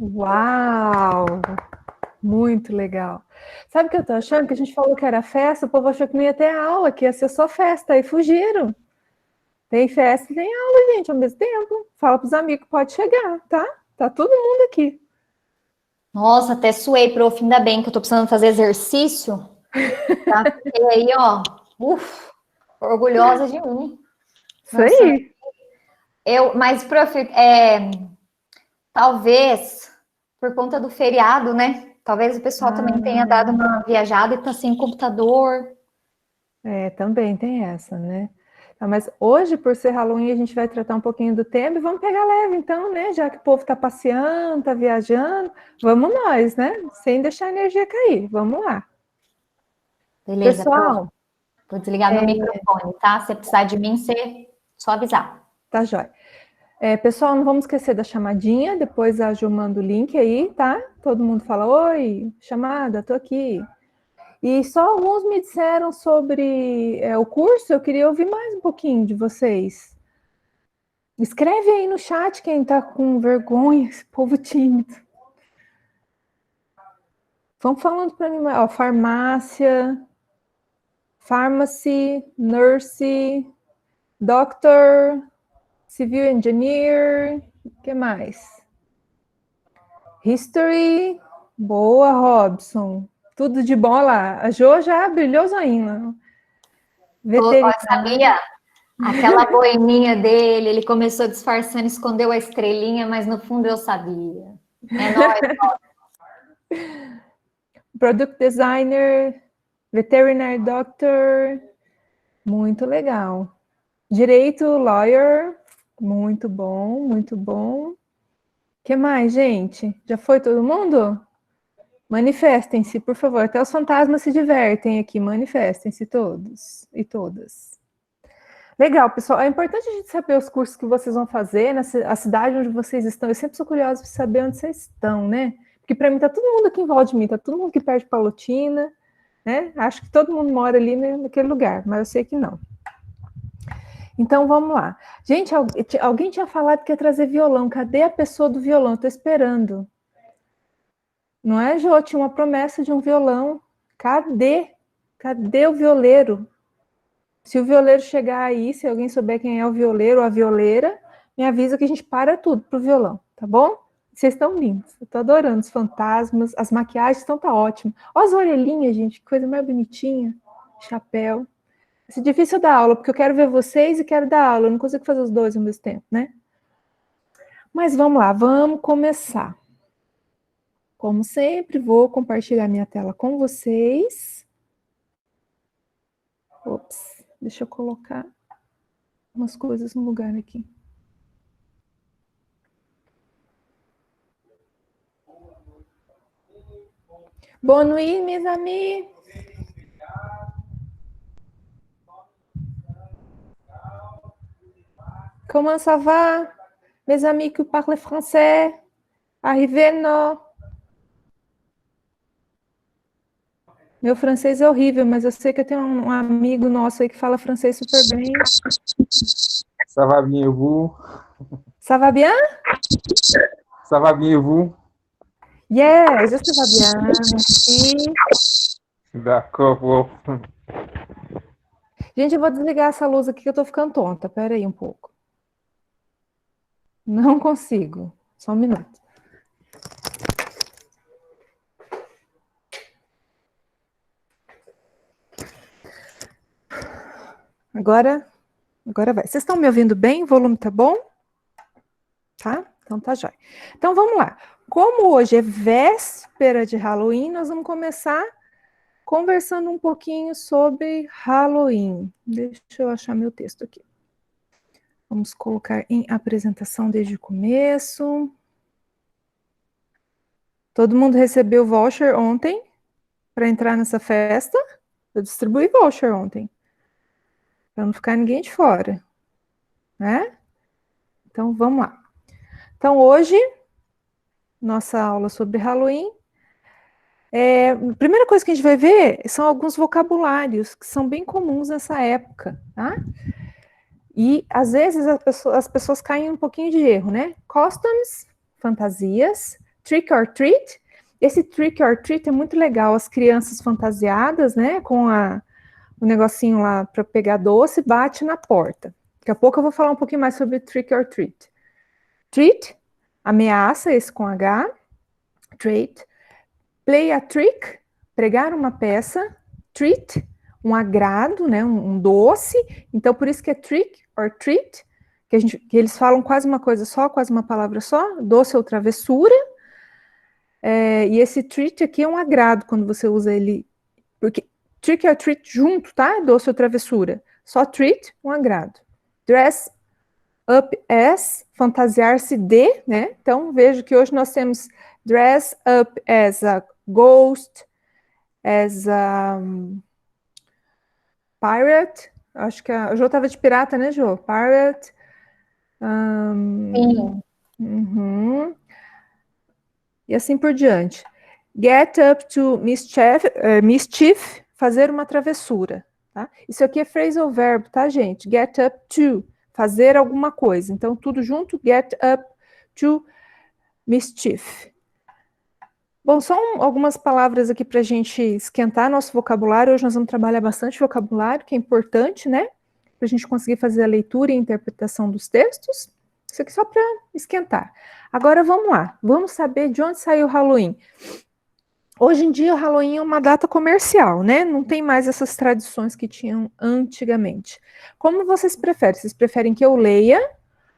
Uau! Muito legal. Sabe o que eu tô achando? Que a gente falou que era festa, o povo achou que não ia ter aula, que ia ser só festa, aí fugiram. Tem festa e tem aula, gente, ao mesmo tempo. Fala pros amigos que pode chegar, tá? Tá todo mundo aqui. Nossa, até suei, prof, ainda bem que eu tô precisando fazer exercício. Tá? Fiquei aí, ó, orgulhosa de mim. Isso Nossa, aí. mas, prof, talvez por conta do feriado, né? Talvez o pessoal também tenha dado Ah, uma viajada e tá sem computador. também tem essa, né? Tá, mas hoje, por ser Halloween, a gente vai tratar um pouquinho do tema e vamos pegar leve, então, né? Já que o povo tá passeando, tá viajando, vamos nós, né? Sem deixar a energia cair. Vamos lá. Beleza, prof. Pessoal, Vou desligar meu microfone, tá? Se precisar de mim, você só avisar. tá jóia. Pessoal, não vamos esquecer da chamadinha, depois a Ju manda o link aí, tá? Todo mundo fala, oi, chamada, tô aqui. E só alguns me disseram sobre o curso, eu queria ouvir mais um pouquinho de vocês. Escreve aí no chat quem tá com vergonha, esse povo tímido. Vão falando para mim, ó, farmácia, pharmacy, nurse, doctor, civil engineer, o que mais? History, boa, Robson. Tudo de bom lá. A Jo já brilhou os ainda. Veterinário. Sabia? Aquela boininha dele, ele começou disfarçando, escondeu a estrelinha, mas no fundo eu sabia. É nóis. Product designer, veterinary doctor. Muito legal. Direito, lawyer. Muito bom, muito bom. O que mais, gente? Já foi todo mundo? Manifestem-se, por favor. Até os fantasmas se divertem aqui. Manifestem-se todos e todas. Legal, pessoal. É importante a gente saber os cursos que vocês vão fazer, a cidade onde vocês estão. Eu sempre sou curiosa para saber onde vocês estão, né? Porque para mim tá todo mundo aqui em volta de mim, tá todo mundo aqui perto de Palotina, né? Acho que todo mundo mora ali, né, naquele lugar, mas eu sei que não. Então vamos lá. Gente, alguém tinha falado que ia trazer violão. Cadê a pessoa do violão? Estou esperando. Não é, Jô? Tinha uma promessa de um violão. Cadê? Cadê o violeiro? Se o violeiro chegar aí, se alguém souber quem é o violeiro ou a violeira, me avisa que a gente para tudo pro violão, tá bom? Vocês estão lindos. Eu tô adorando os fantasmas, as maquiagens estão tá ótimo. Olha as orelhinhas, gente, que coisa mais bonitinha. Chapéu. É difícil dar aula, porque eu quero ver vocês e quero dar aula. Eu não consigo fazer os dois ao mesmo tempo, né? Mas vamos lá, vamos começar. Como sempre, vou compartilhar minha tela com vocês. Ops, deixa eu colocar umas coisas no lugar aqui. Bonne nuit, mes amis. Comment ça va? Mes amis qui parlent français? Arrivez, non? Meu francês é horrível, mas eu sei que eu tenho um amigo nosso aí que fala francês super bem. Ça va bien, vous? Ça va bien? Ça va bien, vous? Yes, ça va bien, merci. D'accord, prof. Gente, eu vou desligar essa luz aqui que eu tô ficando tonta. Pera aí um pouco. Não consigo. Só um minuto. Agora vai. Vocês estão me ouvindo bem? O volume tá bom? Tá? Então tá jóia. Então vamos lá. Como hoje é véspera de Halloween, nós vamos começar conversando um pouquinho sobre Halloween. Deixa eu achar meu texto aqui. Vamos colocar em apresentação desde o começo. Todo mundo recebeu o voucher ontem para entrar nessa festa? Eu distribuí voucher ontem, para não ficar ninguém de fora, né? Então vamos lá. Então hoje, nossa aula sobre Halloween. A primeira coisa que a gente vai ver são alguns vocabulários que são bem comuns nessa época, tá? E, às vezes, as pessoas caem em um pouquinho de erro, né? Costumes, fantasias, trick or treat. Esse trick or treat é muito legal. As crianças fantasiadas, né, com o negocinho lá para pegar doce, bate na porta. Daqui a pouco eu vou falar um pouquinho mais sobre trick or treat. Treat, ameaça, esse com H. Treat. Play a trick, pregar uma peça. Treat, um agrado, né, um doce. Então, por isso que é trick or treat, que eles falam quase uma coisa só, quase uma palavra só. Doce ou travessura. E esse treat aqui é um agrado quando você usa ele, porque trick or treat junto, tá? Doce ou travessura. Só treat, um agrado. Dress up as, fantasiar-se de, né? Então, vejo que hoje nós temos dress up as a ghost, as a pirate. Acho que a Jo estava de pirata, né, Jo? Pirate. Sim. E assim por diante. Get up to mischief, fazer uma travessura. Tá? Isso aqui é phrasal verbo, tá, gente? Get up to, fazer alguma coisa. Então, tudo junto, get up to mischief. Bom, só algumas palavras aqui para a gente esquentar nosso vocabulário. Hoje nós vamos trabalhar bastante vocabulário, que é importante, né? Para a gente conseguir fazer a leitura e a interpretação dos textos. Isso aqui só para esquentar. Agora vamos lá. Vamos saber de onde saiu o Halloween. Hoje em dia o Halloween é uma data comercial, né? Não tem mais essas tradições que tinham antigamente. Como vocês preferem? Vocês preferem que eu leia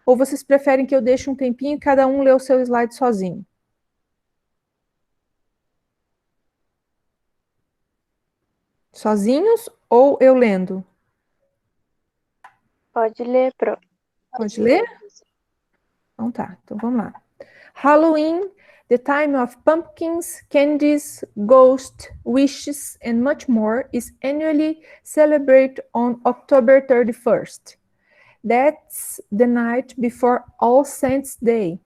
ou vocês preferem que eu deixe um tempinho e cada um lê o seu slide sozinho? Sozinhos ou eu lendo? Pode ler, Pro. Pode ler? Então tá, então vamos lá. Halloween, the time of pumpkins, candies, ghosts, wishes, and much more, is annually celebrated on October 31st. That's the night before All Saints' Day.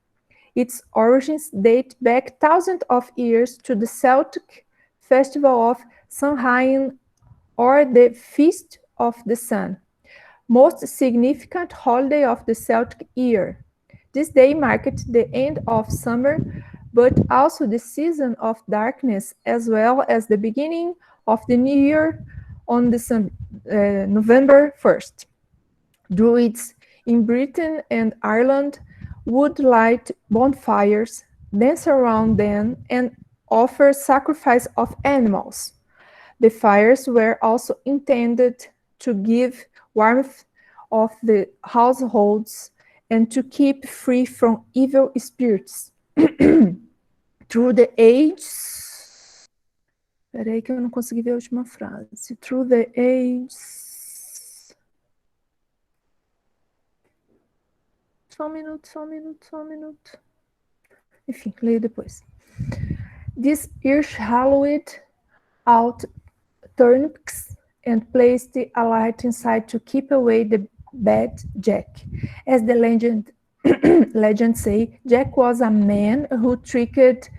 Its origins date back thousands of years to the Celtic festival of Samhain, or the Feast of the Sun, most significant holiday of the Celtic year. This day marked the end of summer, but also the season of darkness, as well as the beginning of the new year on November 1st. Druids in Britain and Ireland would light bonfires, dance around them, and offer sacrifice of animals. The fires were also intended to give warmth of the households and to keep free from evil spirits. Through the ages... Peraí que eu não consegui ver a última frase. Through the ages... Só um minuto. Enfim, leio depois. This Irish hollowed out turnips and placed a light inside to keep away the bad Jack. As the legends say, Jack was a man who tricked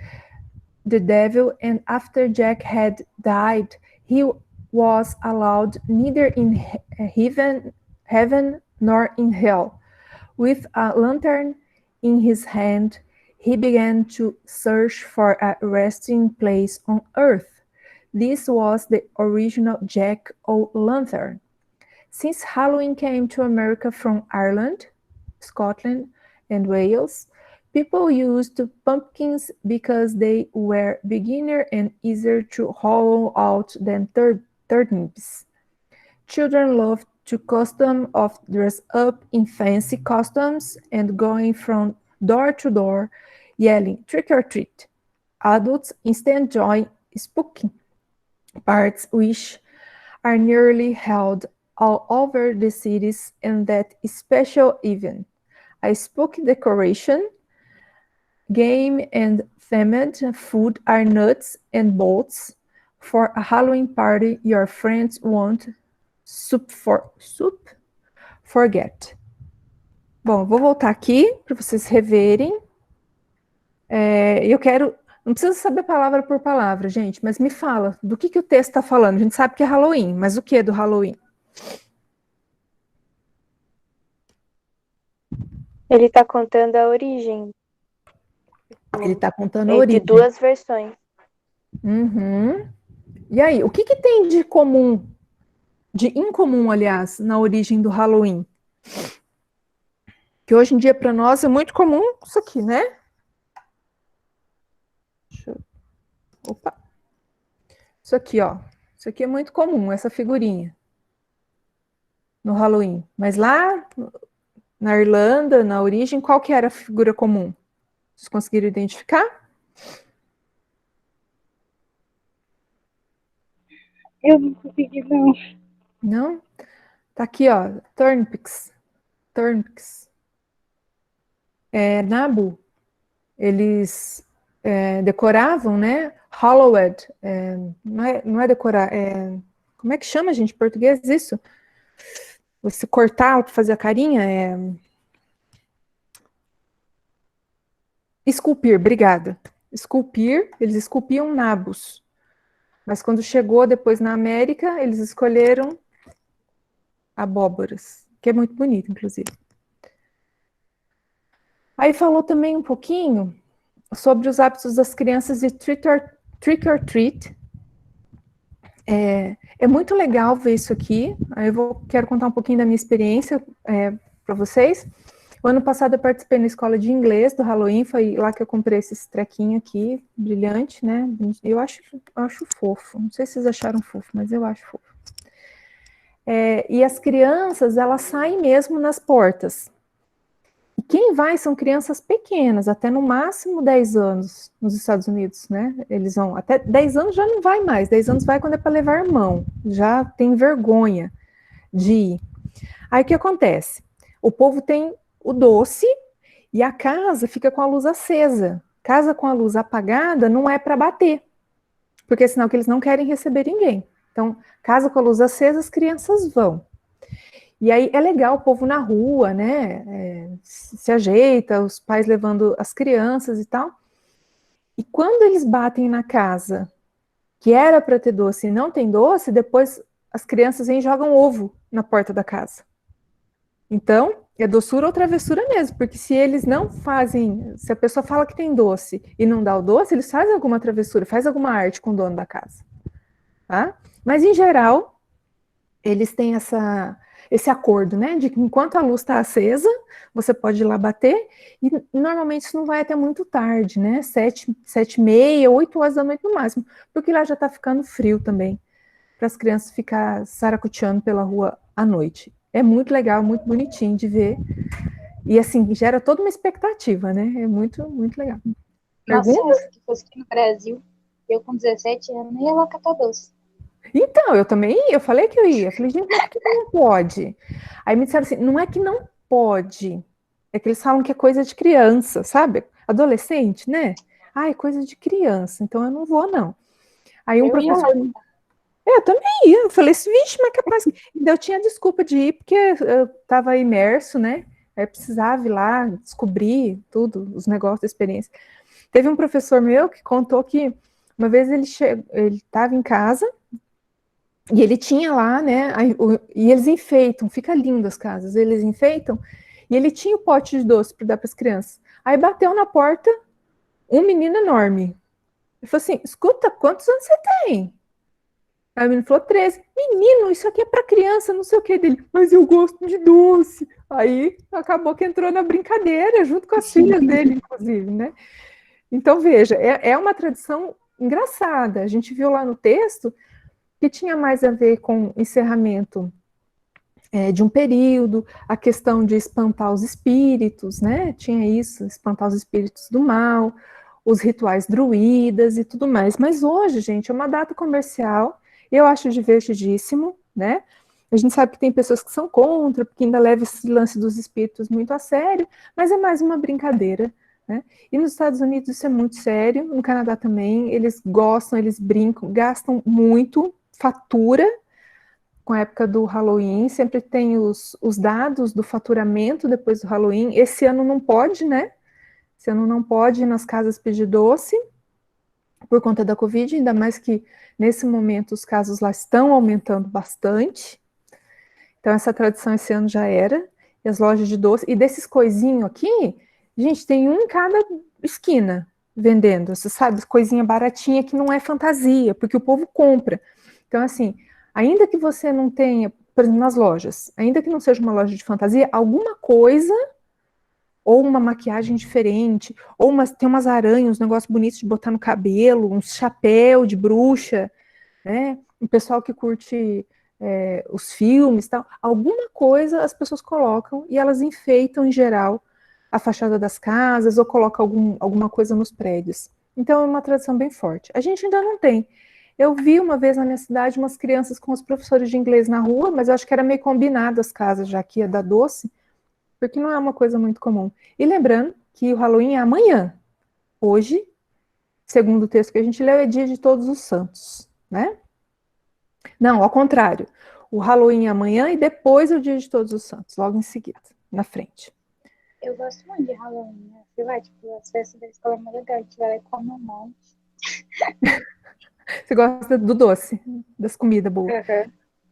the devil, and after Jack had died, he was allowed neither in heaven nor in hell. With a lantern in his hand, he began to search for a resting place on earth. This was the original Jack-o'-lantern. Since Halloween came to America from Ireland, Scotland, and Wales, people used pumpkins because they were beginner and easier to hollow out than turnips. Children loved to custom of dress up in fancy costumes and going from door to door, yelling trick or treat. Adults instead joined spooking parties, which are nearly held all over the cities and that special event. A spooky decoration, game and themed food are nuts and bolts. For a Halloween party, your friends won't forget. Bom, vou voltar aqui para vocês reverem. Eu quero... Não precisa saber palavra por palavra, gente, mas me fala do que o texto está falando. A gente sabe que é Halloween, mas o que é do Halloween? Ele está contando a origem. Ele está contando a É de origem. 2 versões. Uhum. E aí, o que tem de comum, de incomum, aliás, na origem do Halloween? Que hoje em dia, para nós, é muito comum isso aqui, né? Opa! Isso aqui, ó. Isso aqui é muito comum, essa figurinha. No Halloween. Mas lá na Irlanda, na origem, qual que era a figura comum? Vocês conseguiram identificar? Eu não consegui, não. Não? Tá aqui, ó. Turnpix. Turnpix. Nabu. Eles decoravam, né? Hallowed. Não é decorar. Como é que chama, gente, em português isso? Você cortar para fazer a carinha? Esculpir, obrigada. Esculpir, eles esculpiam nabos. Mas quando chegou depois na América, eles escolheram abóboras, que é muito bonito, inclusive. Aí falou também um pouquinho sobre os hábitos das crianças de trick or treat. É muito legal ver isso aqui. Aí quero contar um pouquinho da minha experiência para vocês. O ano passado eu participei na escola de inglês do Halloween, foi lá que eu comprei esse trequinho aqui, brilhante, né? Eu acho fofo. Não sei se vocês acharam fofo, mas eu acho fofo. E as crianças, elas saem mesmo nas portas. E quem vai são crianças pequenas, até no máximo 10 anos nos Estados Unidos, né? Eles vão, até 10 anos já não vai mais, 10 anos vai quando é para levar irmão, já tem vergonha de ir. Aí o que acontece? O povo tem o doce e a casa fica com a luz acesa. Casa com a luz apagada não é para bater, porque senão que eles não querem receber ninguém. Então, casa com a luz acesa, as crianças vão. E aí é legal o povo na rua, né? Se ajeita, os pais levando as crianças e tal. E quando eles batem na casa, que era para ter doce e não tem doce, depois as crianças vêm e jogam ovo na porta da casa. Então, é doçura ou travessura mesmo, porque se eles não fazem, se a pessoa fala que tem doce e não dá o doce, eles fazem alguma travessura, fazem alguma arte com o dono da casa. Tá? Mas, em geral, eles têm esse acordo, né, de que enquanto a luz está acesa, você pode ir lá bater, e normalmente isso não vai até muito tarde, né, 7h30, 8 horas da noite no máximo, porque lá já está ficando frio também, para as crianças ficar saracoteando pela rua à noite. É muito legal, muito bonitinho de ver, e assim, gera toda uma expectativa, né, é muito, muito legal. Nossa, Pergunta? se fosse aqui no Brasil, eu com 17 anos ia lá catar doce. Então, eu também ia, eu falei que eu ia. Eu falei, gente, mas por que não pode? Aí me disseram assim, não é que não pode, é que eles falam que é coisa de criança, sabe? Adolescente, né? Ah, é coisa de criança, então eu não vou, não. Aí um Eu ia professor... lá. Eu também ia. Eu falei assim, vixe, mas capaz... Eu tinha desculpa de ir, porque eu estava imerso, né? Aí eu precisava ir lá, descobrir tudo, os negócios da experiência. Teve um professor meu que contou que uma vez ele estava em casa, e ele tinha lá, né? E eles enfeitam, fica lindo as casas, eles enfeitam, e ele tinha o pote de doce para dar para as crianças. Aí bateu na porta um menino enorme. Ele falou assim: escuta, quantos anos você tem? Aí o menino falou: 13. Menino, isso aqui é para criança, não sei o que dele. Mas eu gosto de doce. Aí acabou que entrou na brincadeira, junto com as filhas dele, inclusive, né? Então, veja, é uma tradição engraçada. A gente viu lá no texto que tinha mais a ver com encerramento de um período, a questão de espantar os espíritos, né? Tinha isso, espantar os espíritos do mal, os rituais druidas e tudo mais. Mas hoje, gente, é uma data comercial, eu acho divertidíssimo, né? A gente sabe que tem pessoas que são contra, porque ainda leva esse lance dos espíritos muito a sério, mas é mais uma brincadeira, né? E nos Estados Unidos isso é muito sério, no Canadá também, eles gostam, eles brincam, gastam muito, fatura com a época do Halloween, sempre tem os dados do faturamento depois do Halloween. Esse ano não pode, né? Esse ano não pode ir nas casas pedir doce, por conta da Covid, ainda mais que nesse momento os casos lá estão aumentando bastante. Então essa tradição esse ano já era. E as lojas de doce, e desses coisinhos aqui, gente, tem um em cada esquina. vendendo, você sabe, coisinha baratinha que não é fantasia, porque o povo compra. Então, assim, ainda que você não tenha, por exemplo, nas lojas, ainda que não seja uma loja de fantasia, alguma coisa, ou uma maquiagem diferente, ou tem umas aranhas, uns negócios bonitos de botar no cabelo, uns chapéu de bruxa, né? O pessoal que curte os filmes, tal, alguma coisa as pessoas colocam e elas enfeitam, em geral, a fachada das casas ou colocam alguma coisa nos prédios. Então é uma tradição bem forte. A gente ainda não tem. Eu vi uma vez na minha cidade umas crianças com os professores de inglês na rua, mas eu acho que era meio combinado as casas, já que ia dar doce, porque não é uma coisa muito comum. E lembrando que o Halloween é amanhã. Hoje, segundo o texto que a gente leu, é dia de Todos os Santos, né? Não, ao contrário. O Halloween é amanhã e depois é o dia de Todos os Santos, logo em seguida, na frente. Eu gosto muito de Halloween, né? Você vai, tipo, as festas da escola é muito legal, a gente vai lá e come um monte. Você gosta do doce, das comidas boas.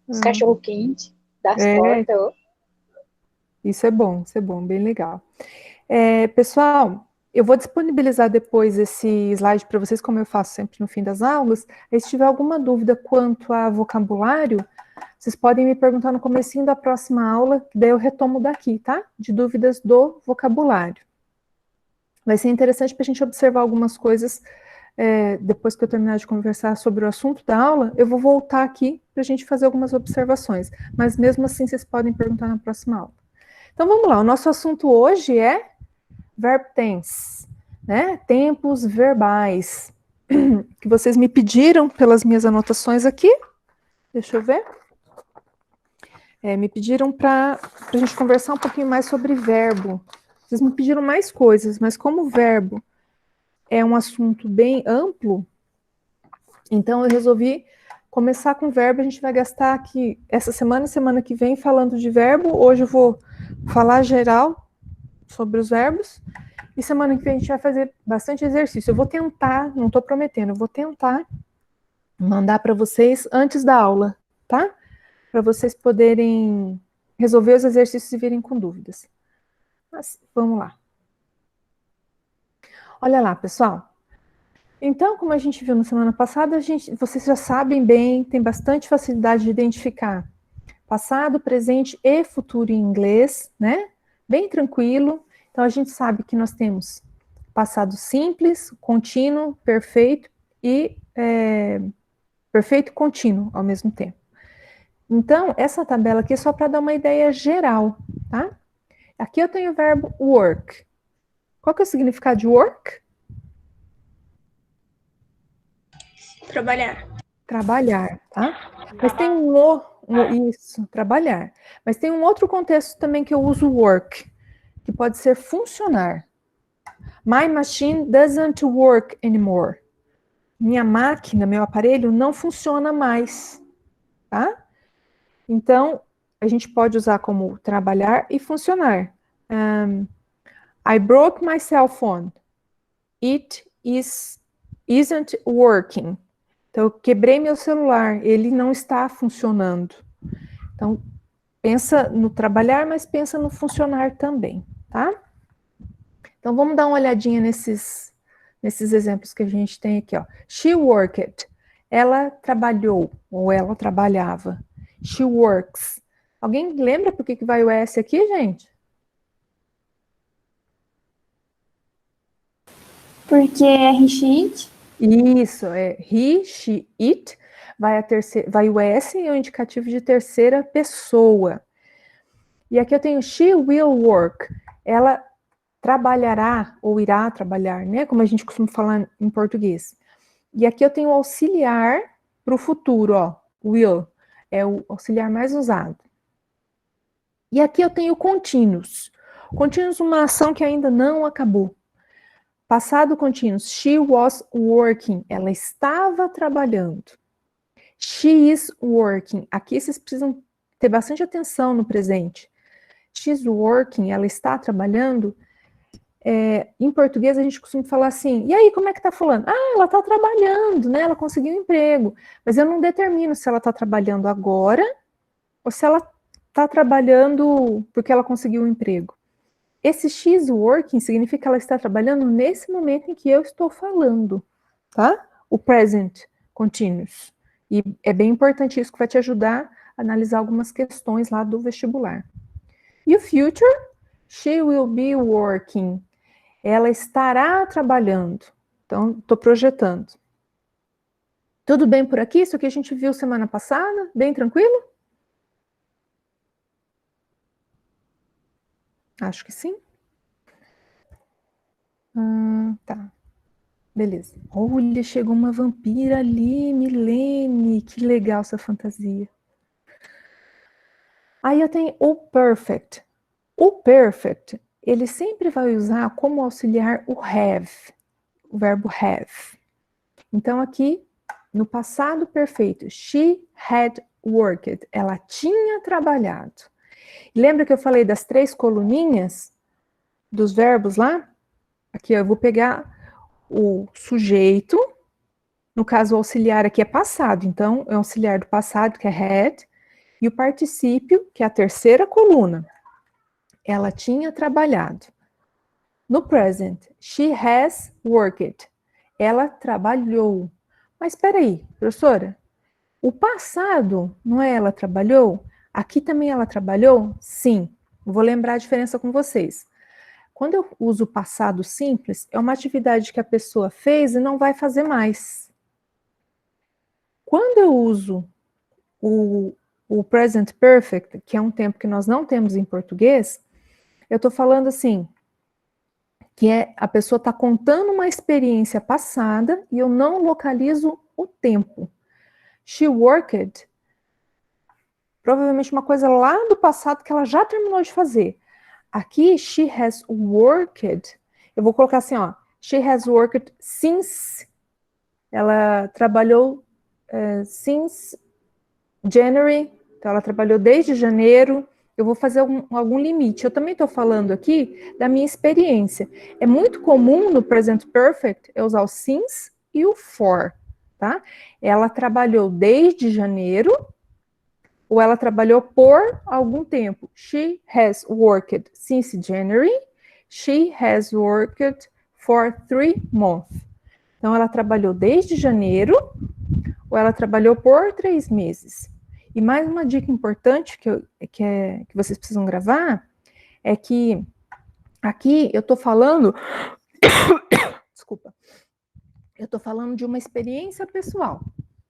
Os cachorro-quente, das tortas. Isso é bom, bem legal. Pessoal, eu vou disponibilizar depois esse slide para vocês, como eu faço sempre no fim das aulas. E se tiver alguma dúvida quanto a vocabulário, vocês podem me perguntar no comecinho da próxima aula, que daí eu retomo daqui, tá? De dúvidas do vocabulário. Vai ser interessante para a gente observar algumas coisas. Depois que eu terminar de conversar sobre o assunto da aula, eu vou voltar aqui para a gente fazer algumas observações. Mas mesmo assim, vocês podem perguntar na próxima aula. Então vamos lá, o nosso assunto hoje é verb tense, né? Tempos verbais, que vocês me pediram pelas minhas anotações aqui. Deixa eu ver. Me pediram para a gente conversar um pouquinho mais sobre verbo. Vocês me pediram mais coisas, mas como o verbo é um assunto bem amplo, então eu resolvi começar com verbo. A gente vai gastar aqui essa semana e semana que vem falando de verbo. Hoje eu vou falar geral sobre os verbos. E semana que vem a gente vai fazer bastante exercício. Eu vou tentar, não estou prometendo, eu vou tentar mandar para vocês antes da aula, tá? Para vocês poderem resolver os exercícios e virem com dúvidas. Mas vamos lá. Olha lá, pessoal. Então, como a gente viu na semana passada, vocês já sabem bem, tem bastante facilidade de identificar passado, presente e futuro em inglês, né? Bem tranquilo. Então, a gente sabe que nós temos passado simples, contínuo, perfeito e perfeito contínuo ao mesmo tempo. Então, essa tabela aqui é só para dar uma ideia geral, tá? Aqui eu tenho o verbo work. Qual que é o significado de work? Trabalhar. Trabalhar, tá? Mas tem isso, trabalhar. Mas tem um outro contexto também que eu uso work, que pode ser funcionar. My machine doesn't work anymore. Minha máquina, meu aparelho não funciona mais, tá? Então, a gente pode usar como trabalhar e funcionar. I broke my cell phone. It isn't working. Então, eu quebrei meu celular, ele não está funcionando. Então, pensa no trabalhar, mas pensa no funcionar também, tá? Então, vamos dar uma olhadinha nesses exemplos que a gente tem aqui, ó. She worked. Ela trabalhou, ou ela trabalhava. She works. Alguém lembra por que vai o S aqui, gente? Porque é he, she, it. Isso, he, she, it. Vai o S e o indicativo de terceira pessoa. E aqui eu tenho she will work. Ela trabalhará ou irá trabalhar, né? Como a gente costuma falar em português. E aqui eu tenho o auxiliar para o futuro, ó. Will é o auxiliar mais usado. E aqui eu tenho contínuos. Contínuos, uma ação que ainda não acabou. Passado contínuo, she was working. Ela estava trabalhando. She is working. Aqui vocês precisam ter bastante atenção no presente. She's working, ela está trabalhando. Em português a gente costuma falar assim, e aí, como é que tá fulano? Ah, ela tá trabalhando, né? Ela conseguiu um emprego. Mas eu não determino se ela tá trabalhando agora ou se ela tá trabalhando porque ela conseguiu um emprego. Esse she's working significa que ela está trabalhando nesse momento em que eu estou falando, tá? O present continuous. E é bem importante isso, que vai te ajudar a analisar algumas questões lá do vestibular. E o future? She will be working. Ela estará trabalhando. Então, estou projetando. Tudo bem por aqui? Isso aqui a gente viu semana passada? Bem tranquilo? Acho que sim. Tá. Beleza. Olha, chegou uma vampira ali, Milene. Que legal essa fantasia. Aí eu tenho o perfect. O perfect, ele sempre vai usar como auxiliar o have, o verbo have. Então aqui, no passado perfeito, she had worked. Ela tinha trabalhado. Lembra que eu falei das 3 coluninhas dos verbos lá? Aqui eu vou pegar o sujeito, no caso o auxiliar aqui é passado, então é o auxiliar do passado, que é had, e o particípio, que é a terceira coluna. Ela tinha trabalhado. No present, she has worked. Ela trabalhou. Mas espera aí, professora, o passado, não é ela trabalhou? Aqui também ela trabalhou? Sim. Vou lembrar a diferença com vocês. Quando eu uso o passado simples, é uma atividade que a pessoa fez e não vai fazer mais. Quando eu uso o present perfect, que é um tempo que nós não temos em português, eu estou falando assim, que é a pessoa está contando uma experiência passada e eu não localizo o tempo. She worked, provavelmente uma coisa lá do passado que ela já terminou de fazer. Aqui, she has worked, eu vou colocar assim, ó, she has worked since, ela trabalhou since January, então ela trabalhou desde janeiro. Eu vou fazer algum limite. Eu também estou falando aqui da minha experiência. É muito comum no present perfect eu usar o since e o for, tá? Ela trabalhou desde janeiro ou ela trabalhou por algum tempo. She has worked since January. She has worked for 3 months. Então, ela trabalhou desde janeiro ou ela trabalhou por 3 meses. E mais uma dica importante que vocês precisam gravar é que aqui eu estou falando, desculpa, eu estou falando de uma experiência pessoal,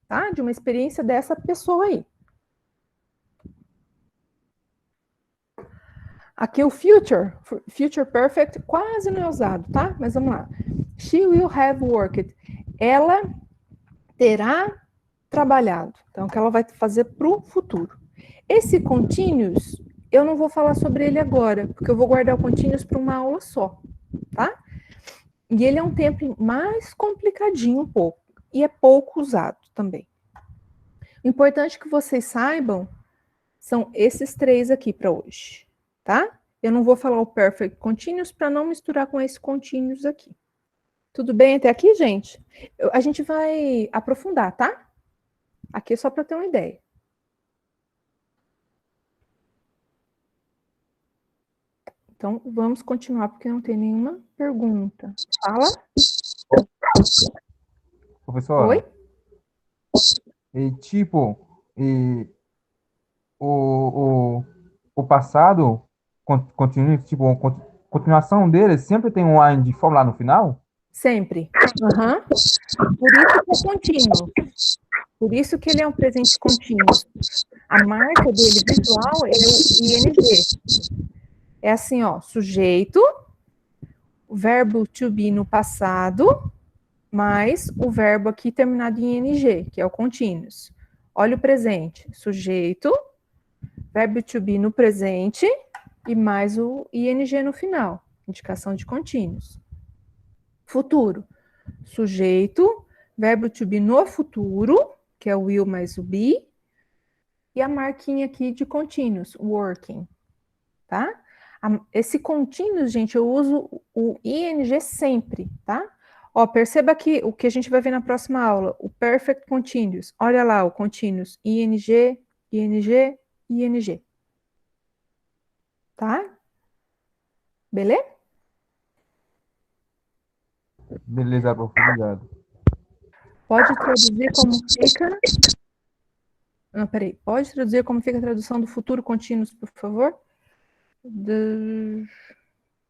tá? De uma experiência dessa pessoa aí. Aqui o future perfect quase não é usado, tá? Mas vamos lá. She will have worked. Ela terá trabalhado. Então, o que ela vai fazer para o futuro. Esse continuous, eu não vou falar sobre ele agora, porque eu vou guardar o continuous para uma aula só, tá? E ele é um tempo mais complicadinho um pouco, e é pouco usado também. O importante que vocês saibam são esses 3 aqui para hoje, tá? Eu não vou falar o perfect continuous para não misturar com esse continuous aqui. Tudo bem até aqui, gente? A gente vai aprofundar, tá? Aqui é só para ter uma ideia. Então, vamos continuar, porque não tem nenhuma pergunta. Fala. Professora. Oi? E tipo, e o passado continua, tipo, a continuação dele sempre tem um line de forma lá no final? Sempre. Uhum. Por isso que é contínuo. Por isso que ele é um presente contínuo. A marca dele visual é o ing. É assim, ó, sujeito, o verbo to be no passado, mais o verbo aqui terminado em ing, que é o continuous. Olha o presente, sujeito, verbo to be no presente e mais o ing no final, indicação de continuous. Futuro, sujeito, verbo to be no futuro, que é o will mais o be, e a marquinha aqui de continuous, working, tá? Esse continuous, gente, eu uso o ing sempre, tá? Ó, perceba que o que a gente vai ver na próxima aula, o perfect continuous. Olha lá o continuous, ing, ing, ing. Tá? Beleza? Beleza, prof. Obrigado. Pode traduzir como fica... Não, peraí. Pode traduzir como fica a tradução do futuro contínuo, por favor?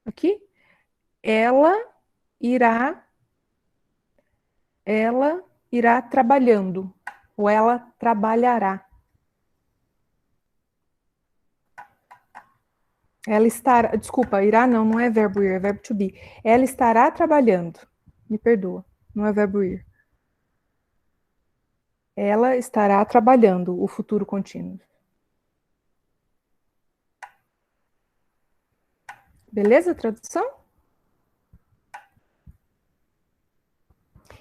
Aqui. Ela irá trabalhando. Ou ela trabalhará. Ela estará... Desculpa, irá não é verbo ir, é verbo to be. Ela estará trabalhando. Me perdoa, não é verbo ir. Ela estará trabalhando, o futuro contínuo. Beleza a tradução?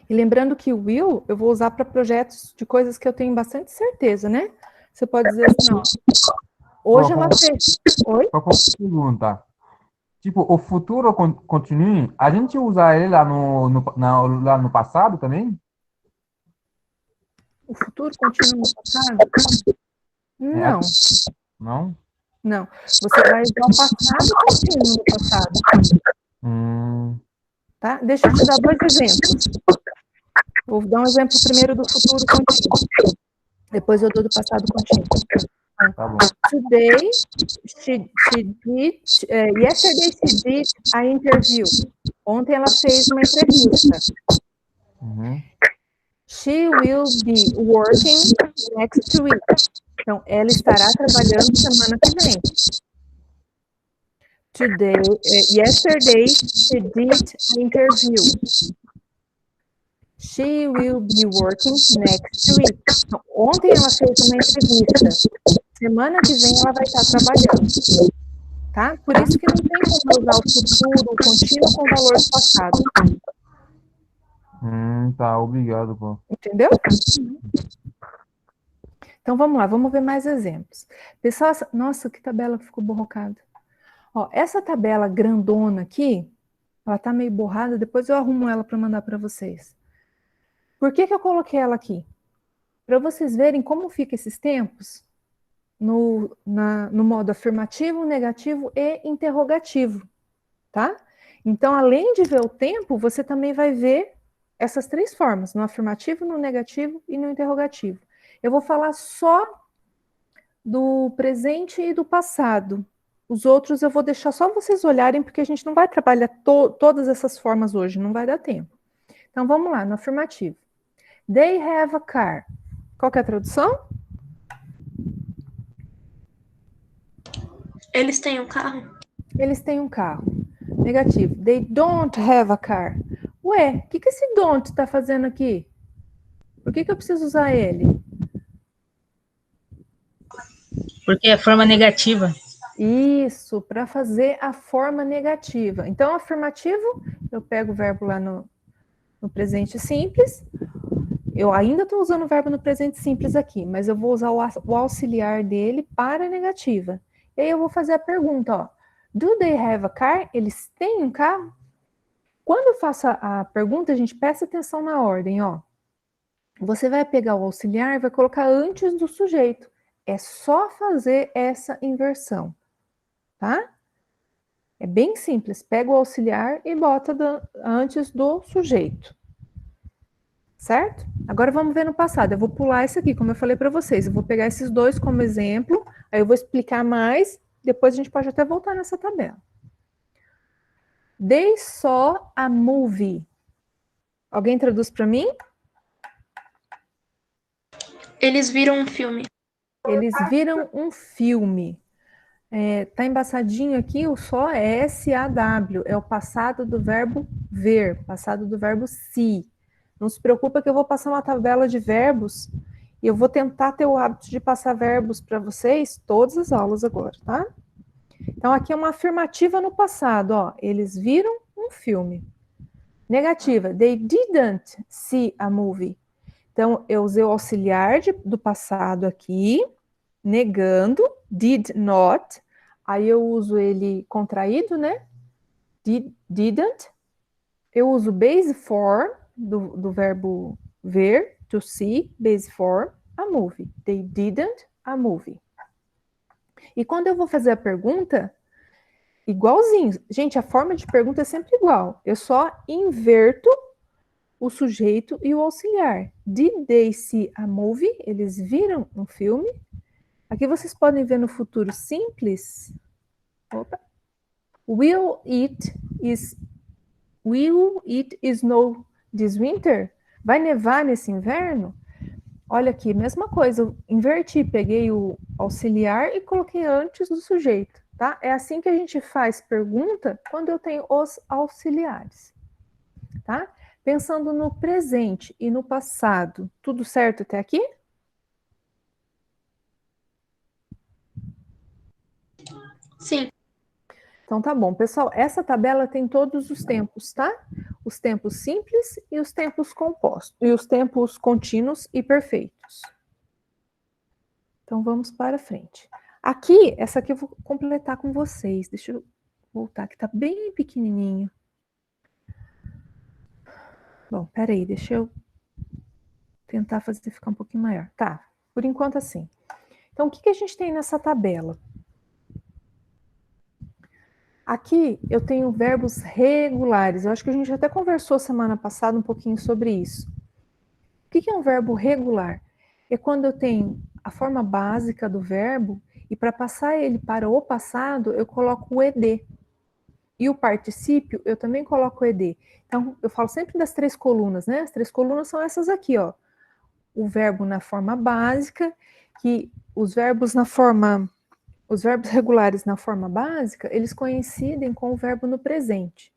E lembrando que o will eu vou usar para projetos de coisas que eu tenho bastante certeza, né? Você pode dizer assim, ó, hoje ela fez... Oi? Só uma pergunta. Tipo, o futuro continue, a gente usa ele lá lá no passado também? O futuro continua no passado? Não, Não? não. Você vai usar o passado contínuo no passado. Tá? Deixa eu te dar 2 exemplos. Vou dar um exemplo primeiro do futuro contínuo. Depois eu dou do passado contínuo. Tá bom. Today, yesterday she did a interview. Ontem ela fez uma entrevista. Uhum. She will be working next week. Então, ela estará trabalhando semana que vem. Yesterday she did an interview. She will be working next week. Então, ontem ela fez uma entrevista. Semana que vem ela vai estar trabalhando. Tá? Por isso que não tem como usar o futuro contínuo com valor do passado. Tá, obrigado, pô. Entendeu? Então vamos lá, vamos ver mais exemplos. Pessoal, nossa, que tabela que ficou borrocada. Ó, essa tabela grandona aqui, ela tá meio borrada, depois eu arrumo ela para mandar para vocês. Por que eu coloquei ela aqui? Para vocês verem como fica esses tempos no modo afirmativo, negativo e interrogativo, tá? Então, além de ver o tempo, você também vai ver essas 3 formas, no afirmativo, no negativo e no interrogativo. Eu vou falar só do presente e do passado. Os outros eu vou deixar só vocês olharem, porque a gente não vai trabalhar todas essas formas hoje, não vai dar tempo. Então, vamos lá, no afirmativo. They have a car. Qual que é a tradução? Eles têm um carro? Eles têm um carro. Negativo. They don't have a car. Ué, o que esse don't está fazendo aqui? Por que eu preciso usar ele? Porque é forma negativa. Isso, para fazer a forma negativa. Então, afirmativo, eu pego o verbo lá no presente simples. Eu ainda estou usando o verbo no presente simples aqui, mas eu vou usar o auxiliar dele para a negativa. E aí eu vou fazer a pergunta, ó. Do they have a car? Eles têm um carro? Quando eu faço a pergunta, a gente presta atenção na ordem, ó. Você vai pegar o auxiliar e vai colocar antes do sujeito. É só fazer essa inversão, tá? É bem simples. Pega o auxiliar e bota antes do sujeito. Certo? Agora vamos ver no passado. Eu vou pular esse aqui, como eu falei para vocês. Eu vou pegar esses 2 como exemplo, aí eu vou explicar mais, depois a gente pode até voltar nessa tabela. They saw a movie. Alguém traduz para mim? Eles viram um filme. Eles viram um filme. Tá embaçadinho aqui, o só é S-A-W, é o passado do verbo ver, passado do verbo see. Não se preocupa que eu vou passar uma tabela de verbos e eu vou tentar ter o hábito de passar verbos para vocês todas as aulas agora, tá? Então, aqui é uma afirmativa no passado, ó. Eles viram um filme. Negativa, they didn't see a movie. Então, eu usei o auxiliar do passado aqui, negando, did not. Aí eu uso ele contraído, né? Didn't. Eu uso base for, do verbo ver, to see, base for, a movie. They didn't a movie. E quando eu vou fazer a pergunta, igualzinho. Gente, a forma de pergunta é sempre igual. Eu só inverto o sujeito e o auxiliar. Did they see a movie? Eles viram um filme? Aqui vocês podem ver no futuro simples. Opa. Will it snow this winter? Vai nevar nesse inverno? Olha aqui, mesma coisa. Eu inverti, peguei o auxiliar e coloquei antes do sujeito, tá? É assim que a gente faz pergunta quando eu tenho os auxiliares, tá? Pensando no presente e no passado, tudo certo até aqui? Sim. Então tá bom, pessoal, essa tabela tem todos os tempos, tá? Os tempos simples e os tempos compostos, e os tempos contínuos e perfeitos. Então vamos para frente. Aqui, essa aqui eu vou completar com vocês. Deixa eu voltar, que tá bem pequenininho. Bom, peraí, deixa eu tentar fazer ficar um pouquinho maior. Tá, por enquanto assim. Então, o que a gente tem nessa tabela? Aqui eu tenho verbos regulares. Eu acho que a gente até conversou semana passada um pouquinho sobre isso. O que é um verbo regular? É quando eu tenho a forma básica do verbo e para passar ele para o passado, eu coloco o ed. E o particípio, eu também coloco o ed. Então, eu falo sempre das 3 colunas, né? As 3 colunas são essas aqui, ó. O verbo na forma básica, que os verbos regulares na forma básica, eles coincidem com o verbo no presente.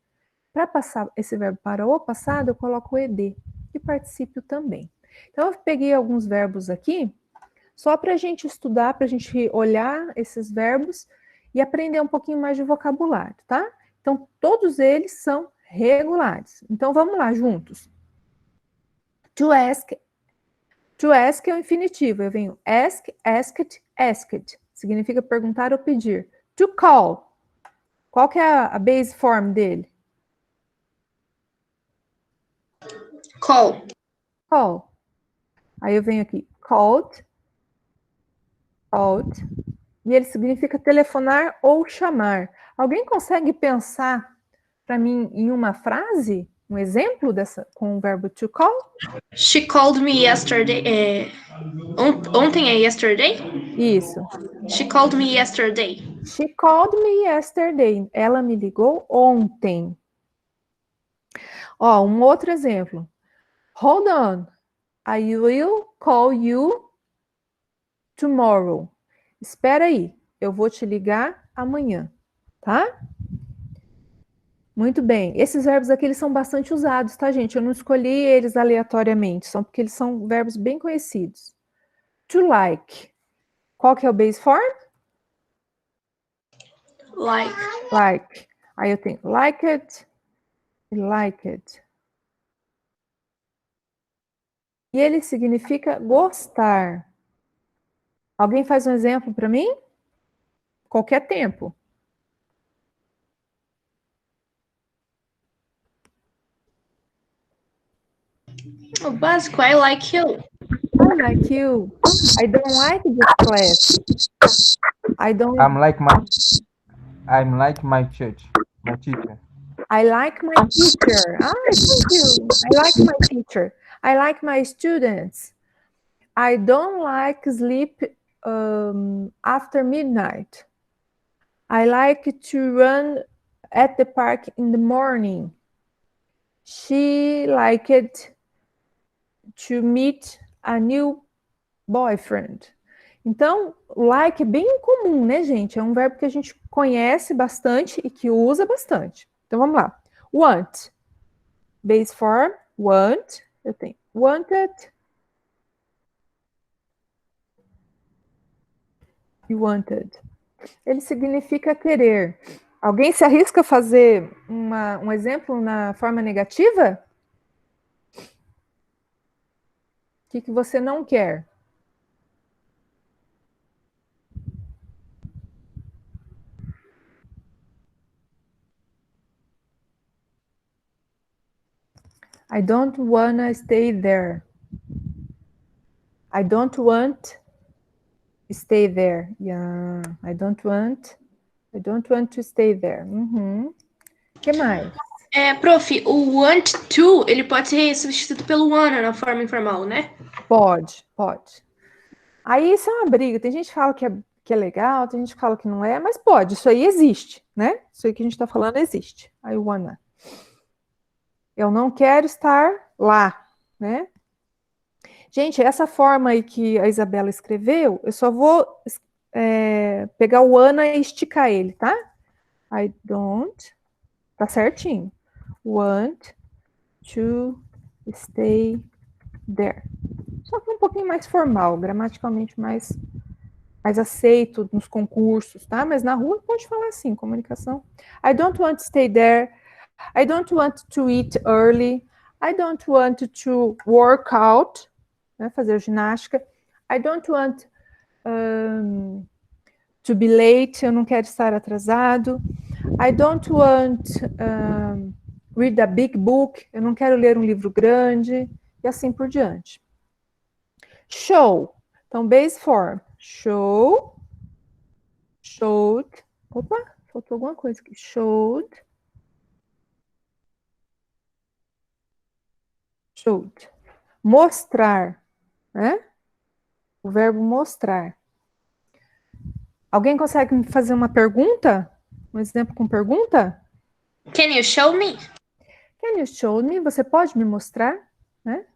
Para passar esse verbo para o passado, eu coloco o ed e particípio também. Então, eu peguei alguns verbos aqui, só para a gente estudar, para a gente olhar esses verbos e aprender um pouquinho mais de vocabulário, tá? Então, todos eles são regulares. Então, vamos lá, juntos. To ask é o infinitivo. Eu venho ask, asked, asked. Significa perguntar ou pedir. To call. Qual que é a base form dele? Call. Call. Aí eu venho aqui, called. Called. E ele significa telefonar ou chamar. Alguém consegue pensar para mim em uma frase, um exemplo dessa com o verbo to call? She called me yesterday. Ontem é yesterday? Isso. She called me yesterday. She called me yesterday. Ela me ligou ontem. Ó, um outro exemplo. Hold on. I will call you tomorrow. Espera aí, eu vou te ligar amanhã, tá? Muito bem. Esses verbos aqui, eles são bastante usados, tá, gente? Eu não escolhi eles aleatoriamente, são porque eles são verbos bem conhecidos. To like. Qual que é o base form? Like. Like. Aí eu tenho like it e like it. E ele significa gostar. Alguém faz um exemplo para mim? Qualquer tempo. O básico, I like you. I like you. I don't like this class. I'm like my church, my teacher. I like my teacher. Ah, thank you. I like my teacher. I like my students. I don't like sleep after midnight. I like to run at the park in the morning. She liked to meet a new boyfriend. Então, like é bem comum, né, gente? É um verbo que a gente conhece bastante e que usa bastante. Então, vamos lá. Want. Base form, want. Eu tenho wanted. E wanted. Ele significa querer. Alguém se arrisca a fazer um exemplo na forma negativa? O que você não quer? I don't wanna stay there. I don't want stay there. Yeah, I don't want I don't want to stay there. O que mais? Prof, o want to, ele pode ser substituído pelo wanna na forma informal, né? Pode. Aí isso é uma briga. Tem gente que fala que é legal, tem gente que fala que não é, mas pode. Isso aí existe, né? Isso aí que a gente está falando existe. I wanna. Eu não quero estar lá, né? Gente, essa forma aí que a Isabela escreveu, eu só vou pegar o wanna e esticar ele, tá? I don't, tá certinho. Want to stay there. Só que um pouquinho mais formal, gramaticalmente mais aceito nos concursos, tá? Mas na rua pode falar assim, comunicação. I don't want to stay there. I don't want to eat early. I don't want to work out, né? Fazer ginástica. I don't want to be late. Eu não quero estar atrasado. I don't want read a big book. Eu não quero ler um livro grande. E assim por diante. Show. Então, base form. Show. Showed. Opa, faltou alguma coisa aqui. Showed. Showed. Mostrar, né? O verbo mostrar. Alguém consegue me fazer uma pergunta? Um exemplo com pergunta? Can you show me? Can you show me? Você pode me mostrar, né?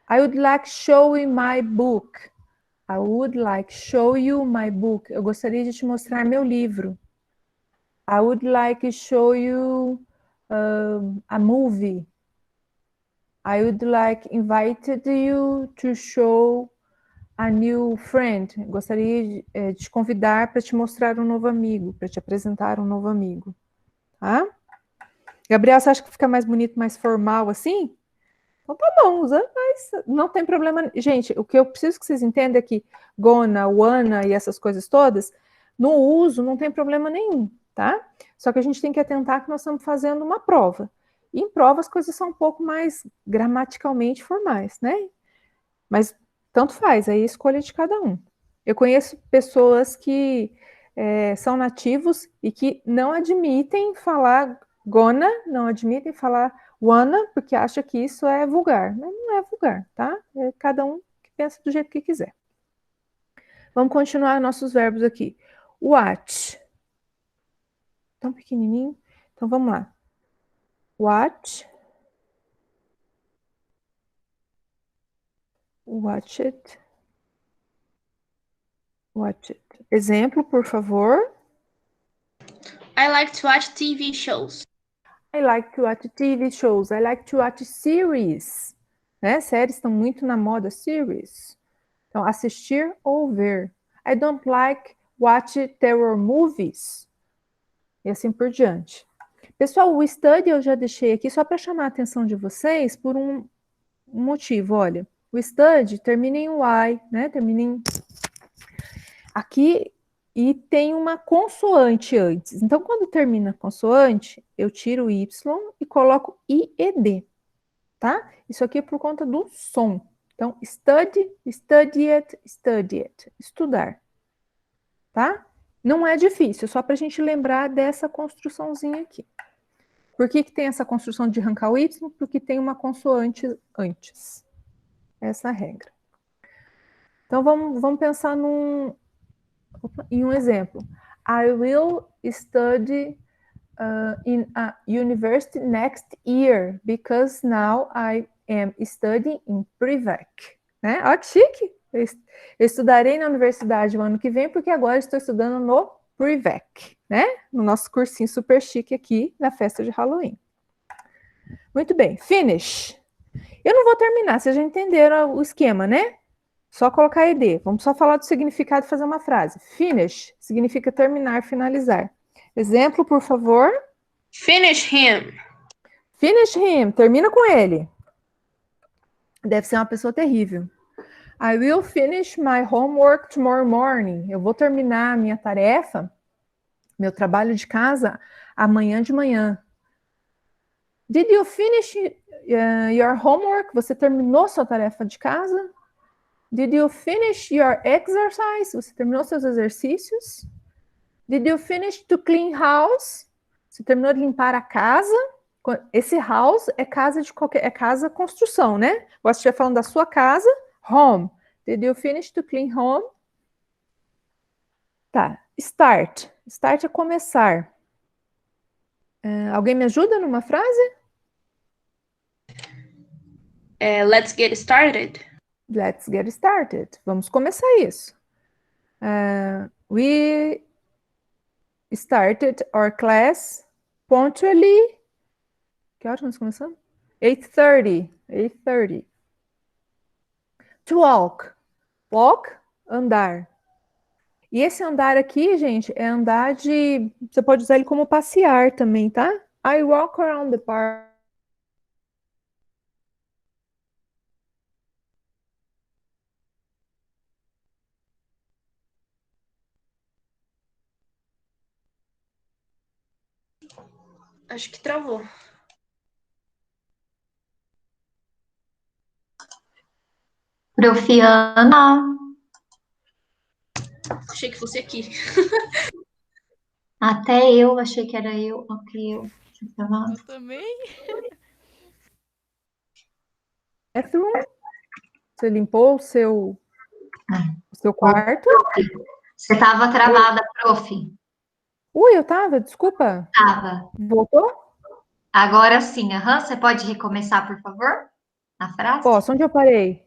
I would like show you my book. I would like show you my book. Eu gostaria de te mostrar meu livro. I would like show you a movie. I would like invited you to show a new friend. Gostaria de te convidar para te mostrar um novo amigo, para te apresentar um novo amigo. Tá? Gabriel, você acha que fica mais bonito, mais formal assim? Então tá bom, usa, mas não tem problema. Gente, o que eu preciso que vocês entendam é que gonna, wanna e essas coisas todas, no uso não tem problema nenhum, tá? Só que a gente tem que atentar que nós estamos fazendo uma prova. E em prova as coisas são um pouco mais gramaticalmente formais, né? Mas tanto faz, aí é a escolha de cada um. Eu conheço pessoas que são nativos e que não admitem falar gonna, não admitem falar wanna, porque acha que isso é vulgar. Mas não é vulgar, tá? É cada um que pensa do jeito que quiser. Vamos continuar nossos verbos aqui. Watch. Tão pequenininho. Então, vamos lá. Watch. Watch it. Watch it. Exemplo, por favor. I like to watch TV shows. I like to watch TV shows. I like to watch series. Né? Séries estão muito na moda. Series. Então, assistir ou ver. I don't like watch terror movies. E assim por diante. Pessoal, o study eu já deixei aqui só para chamar a atenção de vocês por um motivo. Olha, o study termina em Y, né? Termina em... Aqui... E tem uma consoante antes. Então, quando termina a consoante, eu tiro o Y e coloco IED, tá? Isso aqui é por conta do som. Então, study, studied, studied. Estudar, tá? Não é difícil, só para a gente lembrar dessa construçãozinha aqui. Por que tem essa construção de arrancar o Y? Porque tem uma consoante antes. Essa é a regra. Então, vamos pensar em um exemplo. I will study in a university next year because now I am studying in Privac. Né? Olha que chique! Eu estudarei na universidade o ano que vem porque agora estou estudando no Privac, né? No nosso cursinho super chique aqui na festa de Halloween. Muito bem, finish. Eu não vou terminar, vocês já entenderam o esquema, né? Só colocar ED. Vamos só falar do significado e fazer uma frase. Finish significa terminar, finalizar. Exemplo, por favor. Finish him. Finish him. Termina com ele. Deve ser uma pessoa terrível. I will finish my homework tomorrow morning. Eu vou terminar a minha tarefa, meu trabalho de casa, amanhã de manhã. Did you finish your homework? Você terminou sua tarefa de casa? Did you finish your exercise? Você terminou seus exercícios? Did you finish to clean house? Você terminou de limpar a casa? Esse house é casa de qualquer, é casa construção, né? Você estiver falando da sua casa, home. Did you finish to clean home? Tá. Start. Start é começar. Alguém me ajuda numa frase? Let's get started. Let's get started. Vamos começar isso. We started our class punctually. Que hora nós começamos? 8:30. 8:30. To walk. Walk, andar. E esse andar aqui, gente, é andar de... Você pode usar ele como passear também, tá? I walk around the park. Acho que travou. Profiana. Achei que fosse aqui. Até eu achei que era eu. Ok, eu. Eu também. É through. Você limpou o seu quarto? Você estava travada, prof. Ui, eu tava, desculpa. Tava. Voltou? Agora sim, aham. Você pode recomeçar, por favor? A frase? Posso, onde eu parei?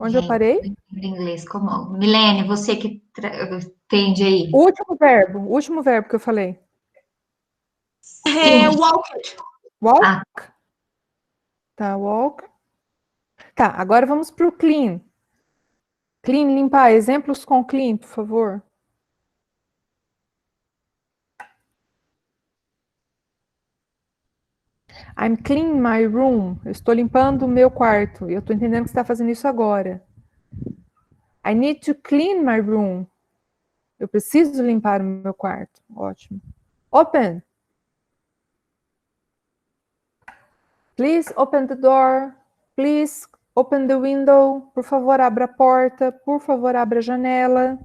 Onde eu Gente, parei? em inglês, como? Milene, você que entende aí. O último verbo que eu falei. Walk. Walk? Ah. Tá, walk. Tá, agora vamos pro clean. Clean, limpar. Exemplos com clean, por favor. I'm cleaning my room. Eu estou limpando o meu quarto. Eu estou entendendo que você está fazendo isso agora. I need to clean my room. Eu preciso limpar o meu quarto. Ótimo. Open. Please open the door. Please open the window. Por favor, abra a porta. Por favor, abra a janela.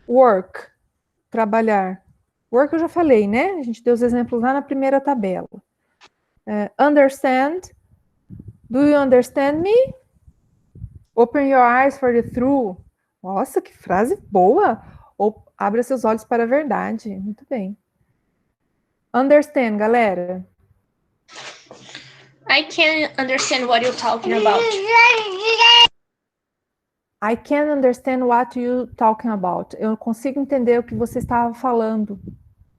Work. Trabalhar. Work eu já falei, né? A gente deu os exemplos lá na primeira tabela. Understand. Do you understand me? Open your eyes for the truth. Nossa, que frase boa! Ou abra seus olhos para a verdade. Muito bem. Understand, galera. I can't understand what you're talking about. I can understand what you talking about. Eu consigo entender o que você estava falando.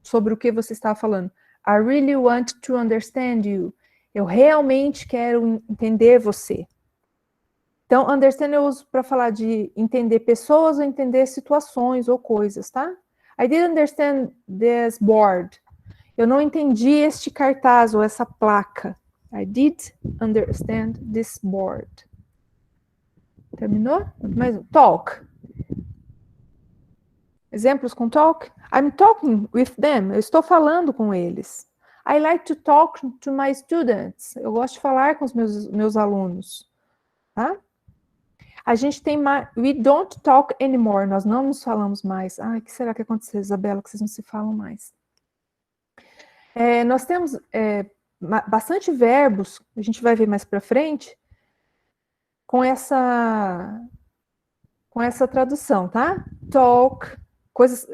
Sobre o que você estava falando. I really want to understand you. Eu realmente quero entender você. Então, understand eu uso para falar de entender pessoas ou entender situações ou coisas, tá? I didn't understand this board. Eu não entendi este cartaz ou essa placa. I did understand this board. Terminou? Mais um. Talk. Exemplos com talk? I'm talking with them. Eu estou falando com eles. I like to talk to my students. Eu gosto de falar com os meus alunos. Tá? A gente tem mais... We don't talk anymore. Nós não nos falamos mais. Ai, o que será que aconteceu, Isabela, que vocês não se falam mais? Nós temos bastante verbos, a gente vai ver mais para frente, com essa tradução, tá? Talk, coisas,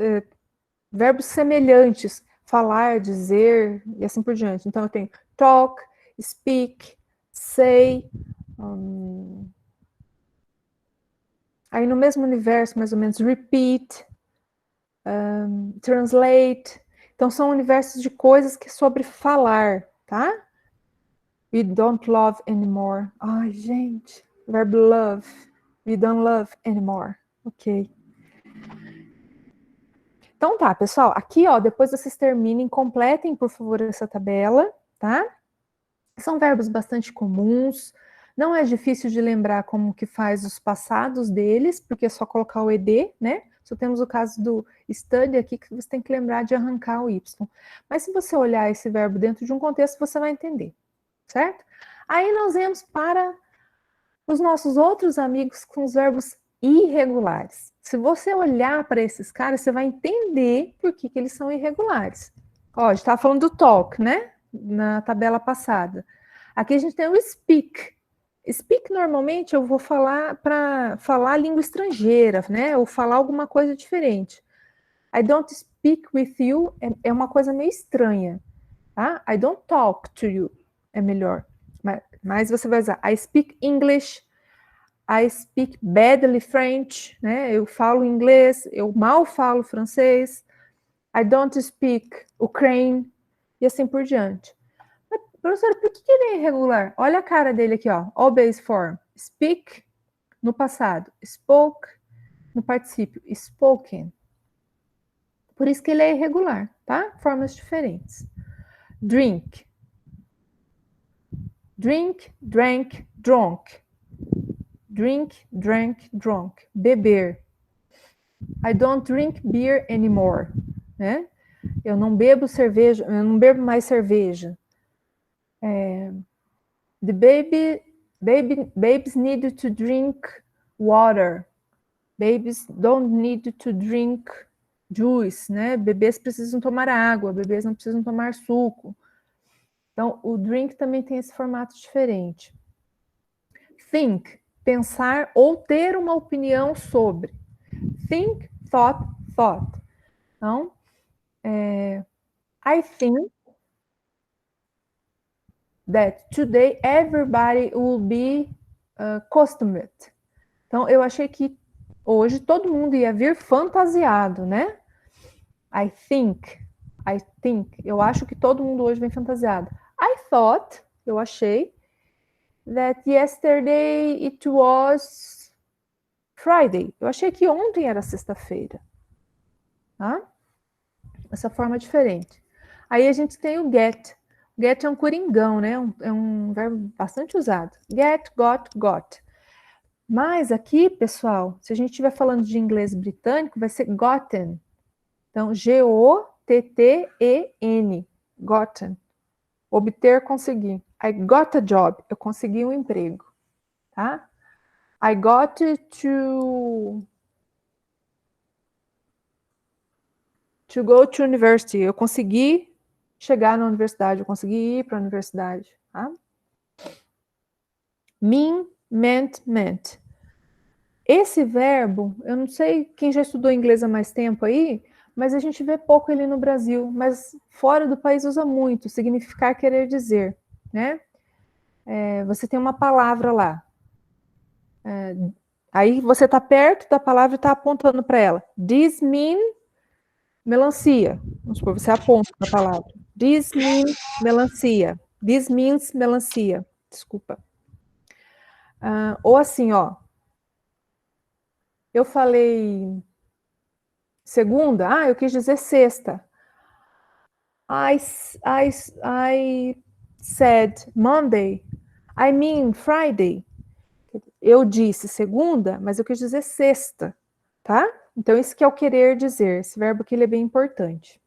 verbos semelhantes, falar, dizer, e assim por diante. Então, eu tenho talk, speak, say, aí no mesmo universo, mais ou menos, repeat, translate. Então, são universos de coisas que é sobre falar, tá? We don't love anymore. Ai, gente, verbo love. We don't love anymore. Ok. Então tá, pessoal, aqui, ó, depois vocês terminem, completem, por favor, essa tabela, tá? São verbos bastante comuns, não é difícil de lembrar como que faz os passados deles, porque é só colocar o ed, né? Só temos o caso do study aqui, que você tem que lembrar de arrancar o y. Mas se você olhar esse verbo dentro de um contexto, você vai entender, certo? Aí nós vamos para os nossos outros amigos com os verbos irregulares. Se você olhar para esses caras, você vai entender por que eles são irregulares. Ó, a gente estava falando do talk, né? Na tabela passada. Aqui a gente tem o speak. Speak, normalmente, eu vou falar para falar língua estrangeira, né? Ou falar alguma coisa diferente. I don't speak with you é uma coisa meio estranha, tá? I don't talk to you é melhor. Mas você vai usar I speak English, I speak badly French, né? Eu falo inglês, eu mal falo francês. I don't speak Ukraine, e assim por diante. Mas, professora, por que ele é irregular? Olha a cara dele aqui, ó. All base form. Speak no passado. Spoke no particípio. Spoken. Por isso que ele é irregular, tá? Formas diferentes. Drink. Drink, drank, drunk. Drink, drank, drunk. Beber. I don't drink beer anymore, né? Eu não bebo cerveja, eu não bebo mais cerveja. The babies need to drink water. Babies don't need to drink juice, né? Bebês precisam tomar água, bebês não precisam tomar suco. Então, o drink também tem esse formato diferente. Think, pensar ou ter uma opinião sobre. Think, thought, thought. Então, I think that today everybody will be costumed. Então, eu achei que hoje todo mundo ia vir fantasiado, né? I think, eu acho que todo mundo hoje vem fantasiado. I thought, eu achei, that yesterday it was Friday. Eu achei que ontem era sexta-feira. Tá? Essa forma diferente. Aí a gente tem o get. Get é um coringão, né? É um verbo bastante usado. Get, got. Mas aqui, pessoal, se a gente estiver falando de inglês britânico, vai ser gotten. Então, G-O-T-T-E-N. Gotten. Obter, conseguir. I got a job. Eu consegui um emprego. Tá? I got to go to university. Eu consegui chegar na universidade. Eu consegui ir para a universidade. Tá? Mean, meant. Esse verbo, eu não sei quem já estudou inglês há mais tempo aí, mas a gente vê pouco ele no Brasil, mas fora do país usa muito, significar, querer dizer, né? Você tem uma palavra lá, aí você está perto da palavra e está apontando para ela. This mean melancia. Vamos supor, você aponta para a palavra. This mean melancia. This means melancia. Desculpa. Ou assim, ó. Eu falei segunda, eu quis dizer sexta. I said Monday. I mean Friday. Eu disse segunda, mas eu quis dizer sexta, tá? Então, isso que é o querer dizer. Esse verbo aqui ele é bem importante.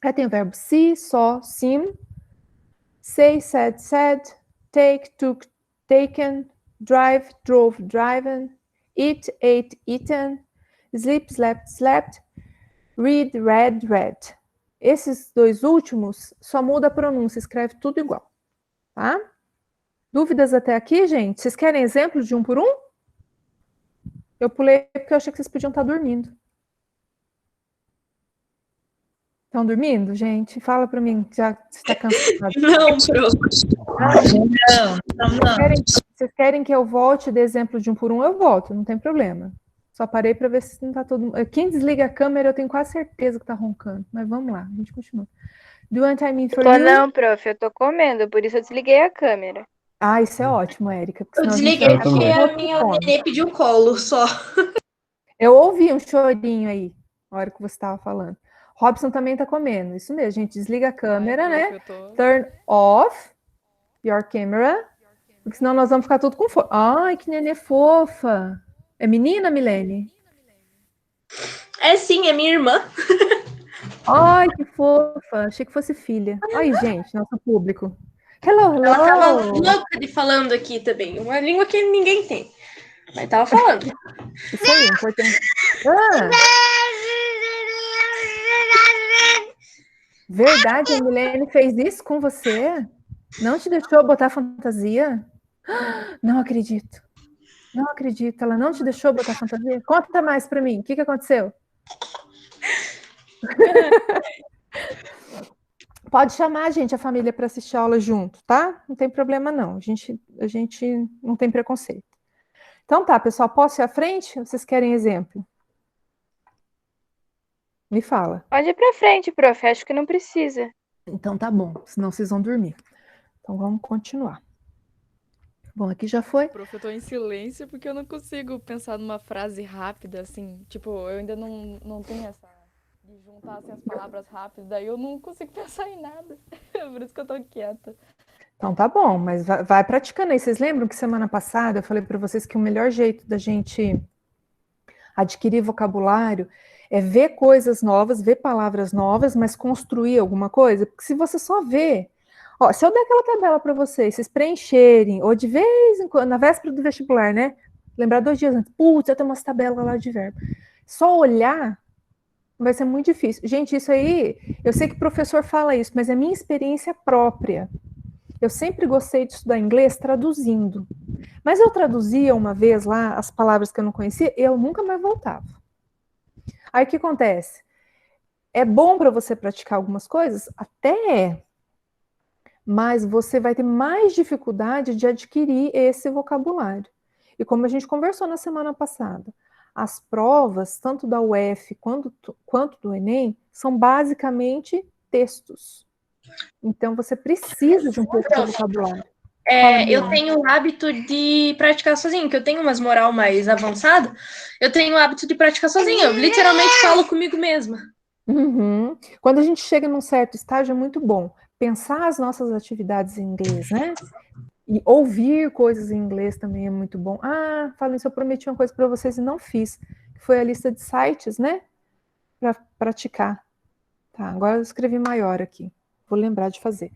Aí tem o verbo see, saw, seen. Say, said, said. Take, took, taken. Drive, drove, driven. Eat, ate, eaten. Sleep, slept, slept. Read, read, read. Esses dois últimos só muda a pronúncia, escreve tudo igual, tá? Dúvidas até aqui, gente? Vocês querem exemplos de um por um? Eu pulei porque eu achei que vocês podiam estar dormindo. Estão dormindo, gente? Fala para mim, já está cansado. Não, prof. Não. Vocês querem que eu volte de exemplo de um por um? Eu volto, não tem problema. Só parei para ver se não está todo mundo. Quem desliga a câmera, eu tenho quase certeza que está roncando. Mas vamos lá, a gente continua. Do you want I mean for you? Não, prof, eu tô comendo, por isso eu desliguei a câmera. Isso é ótimo, Érica. Eu desliguei porque a minha nenê pediu colo só. Eu ouvi um chorinho aí, na hora que você estava falando. Robson também está comendo. Isso mesmo, a gente desliga a câmera, né? Turn off your camera. Porque senão nós vamos ficar tudo com fome. Ai, que nenê fofa. É menina, Milene? É sim, é minha irmã. Ai, que fofa. Achei que fosse filha. Ai, gente, nosso público. Hello. Ela tava louca de falando aqui também. Uma língua que ninguém tem. Mas tava falando. Isso aí, importante. Ah, verdade, a Milene fez isso com você? Não te deixou botar fantasia? Não acredito. Não acredito. Ela não te deixou botar fantasia? Conta mais pra mim. O que aconteceu? Pode chamar, gente, a família para assistir a aula junto, tá? Não tem problema, não. A gente não tem preconceito. Então tá, pessoal, posso ir à frente? Vocês querem exemplo? Me fala. Pode ir pra frente, prof. Acho que não precisa. Então tá bom, senão vocês vão dormir. Então vamos continuar. Bom, aqui já foi. Prof, eu tô em silêncio porque eu não consigo pensar numa frase rápida, assim. Tipo, eu ainda não tenho essa de juntar assim, as palavras rápidas, daí eu não consigo pensar em nada. Por isso que eu tô quieta. Então tá bom, mas vai praticando aí. Vocês lembram que semana passada eu falei para vocês que o melhor jeito da gente adquirir vocabulário é ver coisas novas, ver palavras novas, mas construir alguma coisa? Porque se você só vê... Ó, se eu der aquela tabela para vocês preencherem, ou de vez em quando, na véspera do vestibular, né? Lembrar 2 dias antes, putz, eu tenho umas tabelas lá de verbo. Só olhar vai ser muito difícil. Gente, isso aí, eu sei que o professor fala isso, mas é minha experiência própria. Eu sempre gostei de estudar inglês traduzindo. Mas eu traduzia uma vez lá as palavras que eu não conhecia e eu nunca mais voltava. Aí o que acontece? É bom para você praticar algumas coisas? Até é. Mas você vai ter mais dificuldade de adquirir esse vocabulário. E como a gente conversou na semana passada, as provas, tanto da UF quanto do Enem, são basicamente textos. Então, você precisa de um pouco de vocabulário. Eu tenho o hábito de praticar sozinho, que eu tenho umas moral mais avançada, eu tenho o hábito de praticar sozinho, eu literalmente falo comigo mesma. Uhum. Quando a gente chega num certo estágio, é muito bom pensar as nossas atividades em inglês, né? E ouvir coisas em inglês também é muito bom. Ah, falando isso, eu prometi uma coisa para vocês e não fiz, que foi a lista de sites, né? Para praticar. Tá, agora eu escrevi maior aqui. Vou lembrar de fazer.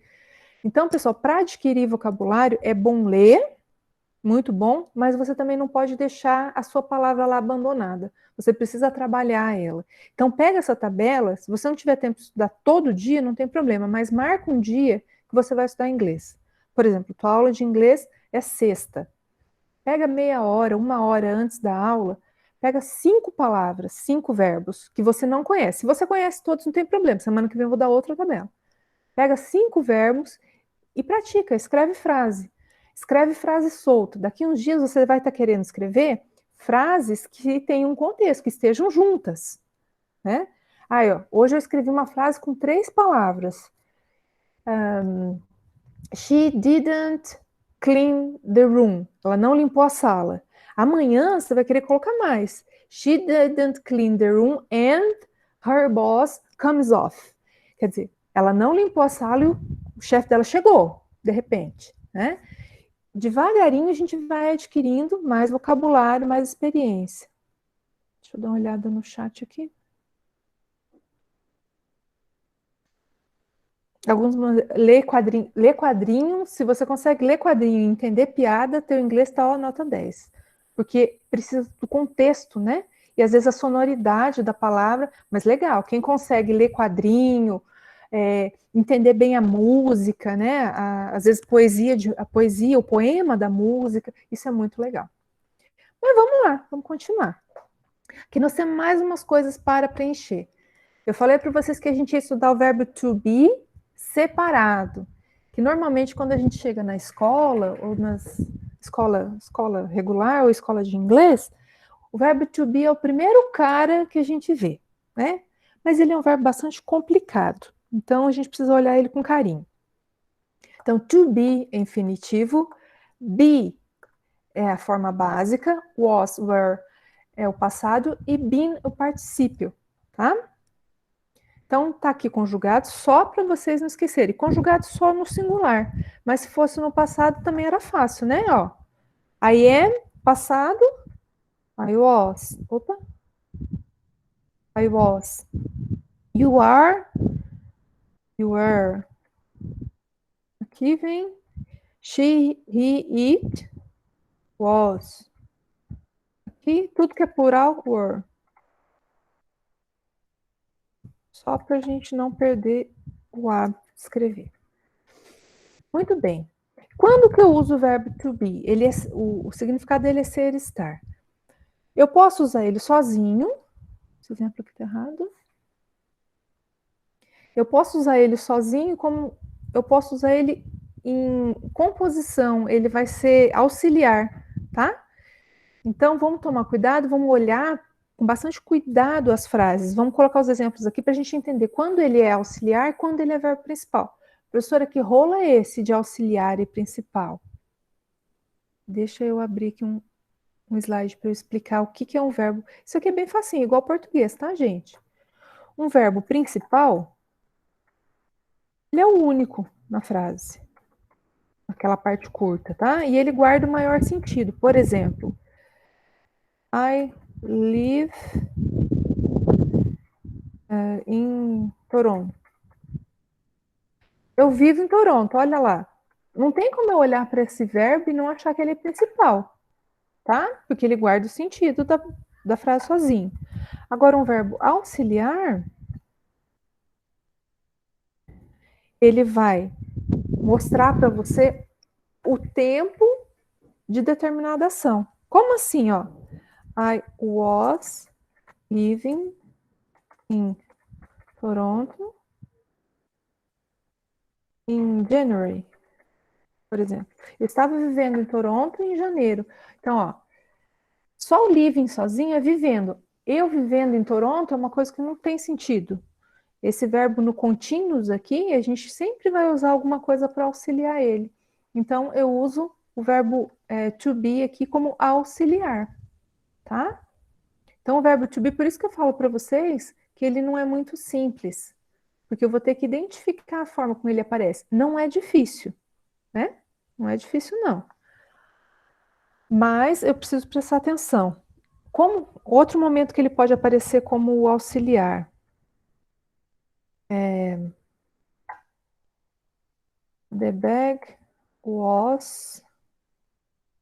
Então, pessoal, para adquirir vocabulário, é bom ler, muito bom, mas você também não pode deixar a sua palavra lá abandonada. Você precisa trabalhar ela. Então, pega essa tabela, se você não tiver tempo de estudar todo dia, não tem problema, mas marca um dia que você vai estudar inglês. Por exemplo, tua aula de inglês é sexta. Pega meia hora, 1 hora antes da aula, pega 5 palavras, 5 verbos que você não conhece. Se você conhece todos, não tem problema. Semana que vem eu vou dar outra tabela. Pega 5 verbos e pratica, escreve frase. Escreve frase solta. Daqui uns dias você vai estar querendo escrever frases que tenham um contexto, que estejam juntas, né? Aí, ó, hoje eu escrevi uma frase com 3 palavras. She didn't clean the room. Ela não limpou a sala. Amanhã você vai querer colocar mais. She didn't clean the room and her boss comes off. Quer dizer, ela não limpou a sala e o chefe dela chegou, de repente, né? Devagarinho a gente vai adquirindo mais vocabulário, mais experiência. Deixa eu dar uma olhada no chat aqui. Alguns ler quadrinho, se você consegue ler quadrinho e entender piada, teu inglês está nota 10. Porque precisa do contexto, né? E às vezes a sonoridade da palavra, mas legal, quem consegue ler quadrinho, entender bem a música, né? Às vezes a poesia, o poema da música, isso é muito legal. Mas vamos lá, vamos continuar. Aqui nós temos mais umas coisas para preencher. Eu falei para vocês que a gente ia estudar o verbo to be separado, que normalmente quando a gente chega na escola, ou escola regular ou escola de inglês, o verbo to be é o primeiro cara que a gente vê, né? Mas ele é um verbo bastante complicado, então a gente precisa olhar ele com carinho. Então, to be é infinitivo, be é a forma básica, was, were é o passado e been o particípio, tá? Então, tá aqui conjugado só para vocês não esquecerem. Conjugado só no singular. Mas se fosse no passado também era fácil, né? Ó, I am, passado. I was. Opa. I was. You are. You were. Aqui vem. She, he, it, was. Aqui, tudo que é plural, were. Só para a gente não perder o hábito de escrever. Muito bem. Quando que eu uso o verbo to be? O significado dele é ser, estar. Eu posso usar ele sozinho. Esse exemplo aqui está errado. Eu posso usar ele sozinho, como eu posso usar ele em composição. Ele vai ser auxiliar, tá? Então, vamos tomar cuidado, vamos olhar com bastante cuidado as frases. Vamos colocar os exemplos aqui para a gente entender quando ele é auxiliar e quando ele é verbo principal. Professora, que rolo é esse de auxiliar e principal? Deixa eu abrir aqui um slide para eu explicar o que é um verbo. Isso aqui é bem facinho, igual português, tá, gente? Um verbo principal, ele é o único na frase. Aquela parte curta, tá? E ele guarda o maior sentido. Por exemplo, I live em Toronto. Eu vivo em Toronto, olha lá. Não tem como eu olhar para esse verbo e não achar que ele é principal, tá? Porque ele guarda o sentido da frase sozinho. Agora, um verbo auxiliar, ele vai mostrar para você o tempo de determinada ação. Como assim, ó? I was living in Toronto in January, por exemplo. Eu estava vivendo em Toronto em janeiro. Então, ó, só o living sozinho é vivendo. Eu vivendo em Toronto é uma coisa que não tem sentido. Esse verbo no contínuos aqui, a gente sempre vai usar alguma coisa para auxiliar ele. Então, eu uso o verbo to be aqui como auxiliar, tá? Então, o verbo to be, por isso que eu falo para vocês que ele não é muito simples, porque eu vou ter que identificar a forma como ele aparece. Não é difícil, né? Não é difícil, não. Mas eu preciso prestar atenção. Como outro momento que ele pode aparecer como auxiliar. The bag was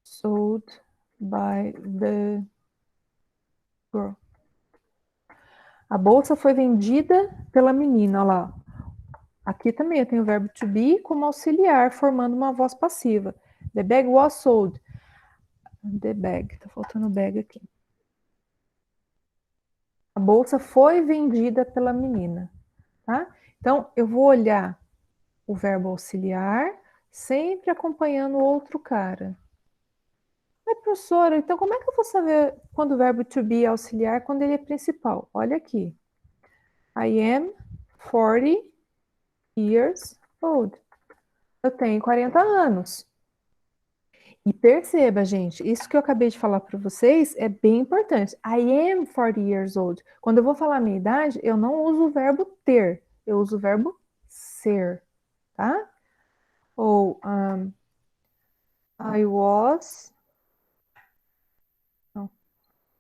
sold by the girl. A bolsa foi vendida pela menina, olha lá. Aqui também eu tenho o verbo to be como auxiliar, formando uma voz passiva. The bag was sold. The bag, tá faltando bag aqui. A bolsa foi vendida pela menina, tá? Então, eu vou olhar o verbo auxiliar, sempre acompanhando o outro cara. Mas, professora, então como é que eu vou saber quando o verbo to be é auxiliar, quando ele é principal? Olha aqui. I am 40 years old. Eu tenho 40 anos. E perceba, gente, isso que eu acabei de falar para vocês é bem importante. I am 40 years old. Quando eu vou falar a minha idade, eu não uso o verbo ter, eu uso o verbo ser, tá? Ou I was. Não,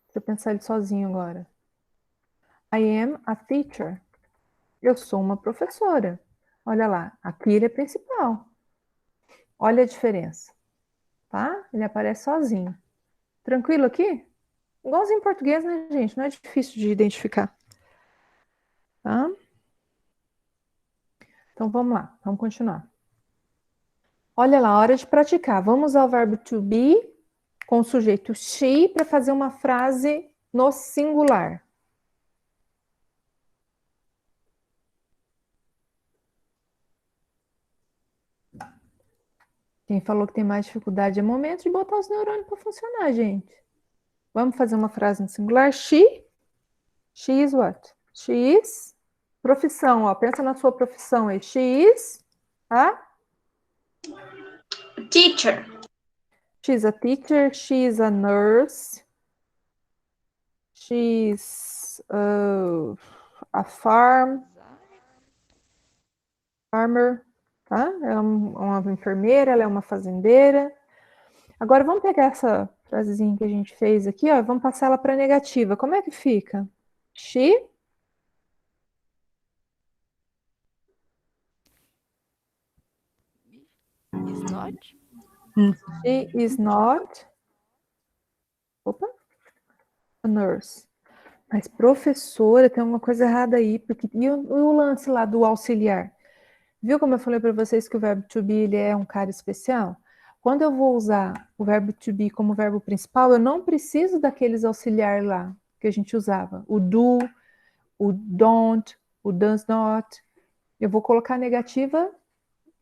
deixa eu pensar ele sozinho agora. I am a teacher. Eu sou uma professora. Olha lá, aqui ele é principal. Olha a diferença, tá? Ele aparece sozinho. Tranquilo aqui? Igualzinho em português, né, gente? Não é difícil de identificar. Tá? Então vamos lá, vamos continuar. Olha lá, hora de praticar. Vamos ao verbo to be com o sujeito she para fazer uma frase no singular. Quem falou que tem mais dificuldade é momento de botar os neurônios para funcionar, gente. Vamos fazer uma frase no singular. She is what? She is. Profissão, ó. Pensa na sua profissão aí. She is a Teacher. She's a teacher. She's a nurse. She's a farmer. Tá? Ela é uma enfermeira, ela é uma fazendeira. Agora vamos pegar essa frasezinha que a gente fez aqui, ó, vamos passar ela para negativa. Como é que fica? She Is not? is not. Opa. a nurse. Mas professora, tem alguma coisa errada aí, porque e o lance lá do auxiliar? Viu como eu falei para vocês que o verbo to be ele é um cara especial? Quando eu vou usar o verbo to be como verbo principal, eu não preciso daqueles auxiliar lá que a gente usava. O do, o don't, o does not. Eu vou colocar a negativa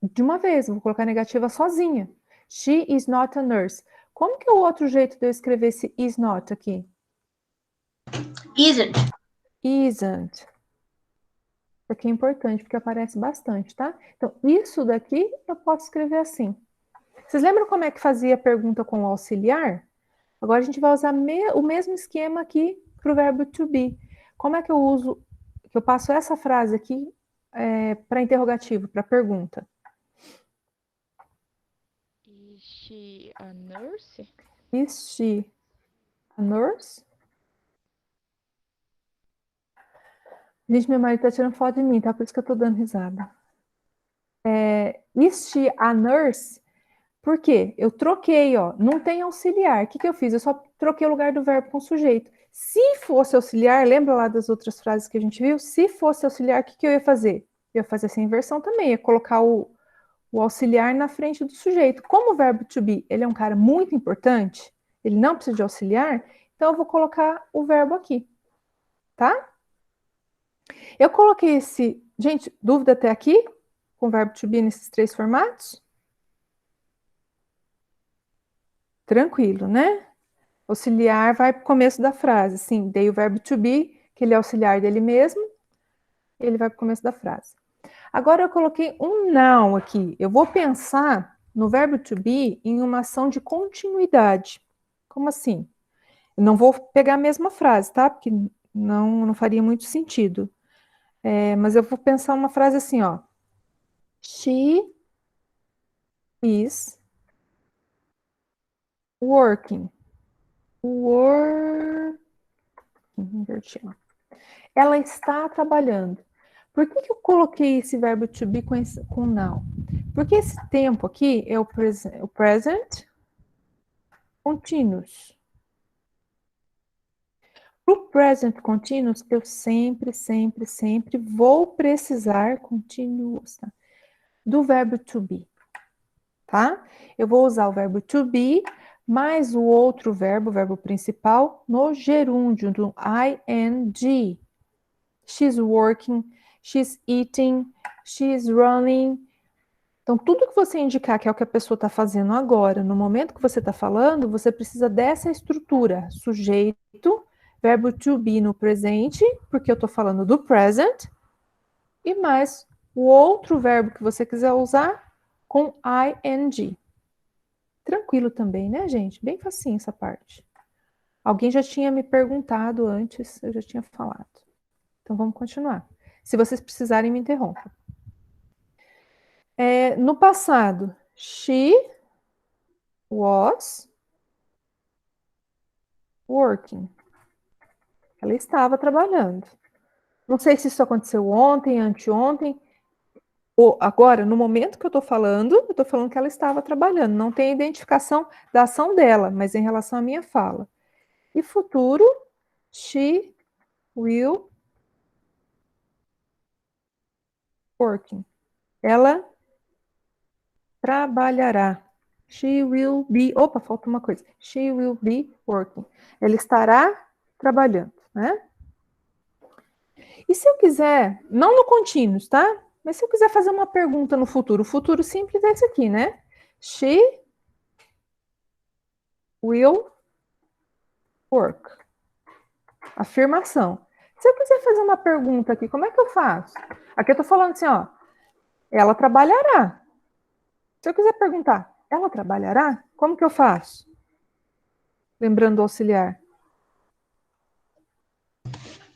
de uma vez, eu vou colocar a negativa sozinha. She is not a nurse. Como que é o outro jeito de eu escrever esse is not aqui? Isn't. Isn't. Porque é importante, porque aparece bastante, tá? Então, isso daqui eu posso escrever assim. Vocês lembram como é que fazia a pergunta com o auxiliar? Agora a gente vai usar o mesmo esquema aqui para o verbo to be. Como é que eu uso, que eu passo essa frase aqui para interrogativo, para pergunta? Is she a nurse? Is she a nurse? Gente, meu marido tá tirando foto de mim, tá? Por isso que eu tô dando risada. Is she a nurse? Por quê? Eu troquei, ó. Não tem auxiliar. O que que eu fiz? Eu só troquei o lugar do verbo com o sujeito. Se fosse auxiliar, lembra lá das outras frases que a gente viu? Se fosse auxiliar, o que que eu ia fazer? Eu ia fazer essa inversão também. Ia colocar o auxiliar na frente do sujeito. Como o verbo to be, ele é um cara muito importante, ele não precisa de auxiliar, então eu vou colocar o verbo aqui, tá? Eu coloquei esse... Gente, dúvida até aqui? Com o verbo to be nesses 3 formatos? Tranquilo, né? Auxiliar vai para o começo da frase. Sim, dei o verbo to be, que ele é auxiliar dele mesmo, ele vai para o começo da frase. Agora eu coloquei um noun aqui. Eu vou pensar no verbo to be em uma ação de continuidade. Como assim? Eu não vou pegar a mesma frase, tá? Porque não faria muito sentido. Mas eu vou pensar uma frase assim, ó. She is working. Ela está trabalhando. Por que eu coloquei esse verbo to be com now? Porque esse tempo aqui é o present continuous. Para o present continuous, eu sempre vou precisar continuous, tá? Do verbo to be, tá? Eu vou usar o verbo to be mais o outro verbo, o verbo principal, no gerúndio, do ing. She's working, she's eating, she's running. Então, tudo que você indicar que é o que a pessoa está fazendo agora, no momento que você está falando, você precisa dessa estrutura. Sujeito, verbo to be no presente, porque eu estou falando do present, e mais o outro verbo que você quiser usar com ing. Tranquilo também, né, gente? Bem facinho essa parte. Alguém já tinha me perguntado antes, eu já tinha falado. Então, vamos continuar. Se vocês precisarem, me interrompam. No passado, she was working. Ela estava trabalhando. Não sei se isso aconteceu ontem, anteontem, ou agora, no momento que eu estou falando que ela estava trabalhando. Não tem identificação da ação dela, mas em relação à minha fala. E futuro, she will working. Ela trabalhará. She will be... Opa, falta uma coisa. She will be working. Ela estará trabalhando, né? E se eu quiser, não no contínuos, tá? Mas se eu quiser fazer uma pergunta no futuro, o futuro simples é esse aqui, né? She will work. Afirmação. Se eu quiser fazer uma pergunta aqui, como é que eu faço? Aqui eu tô falando assim, ó. Ela trabalhará. Se eu quiser perguntar, ela trabalhará? Como que eu faço? Lembrando do auxiliar.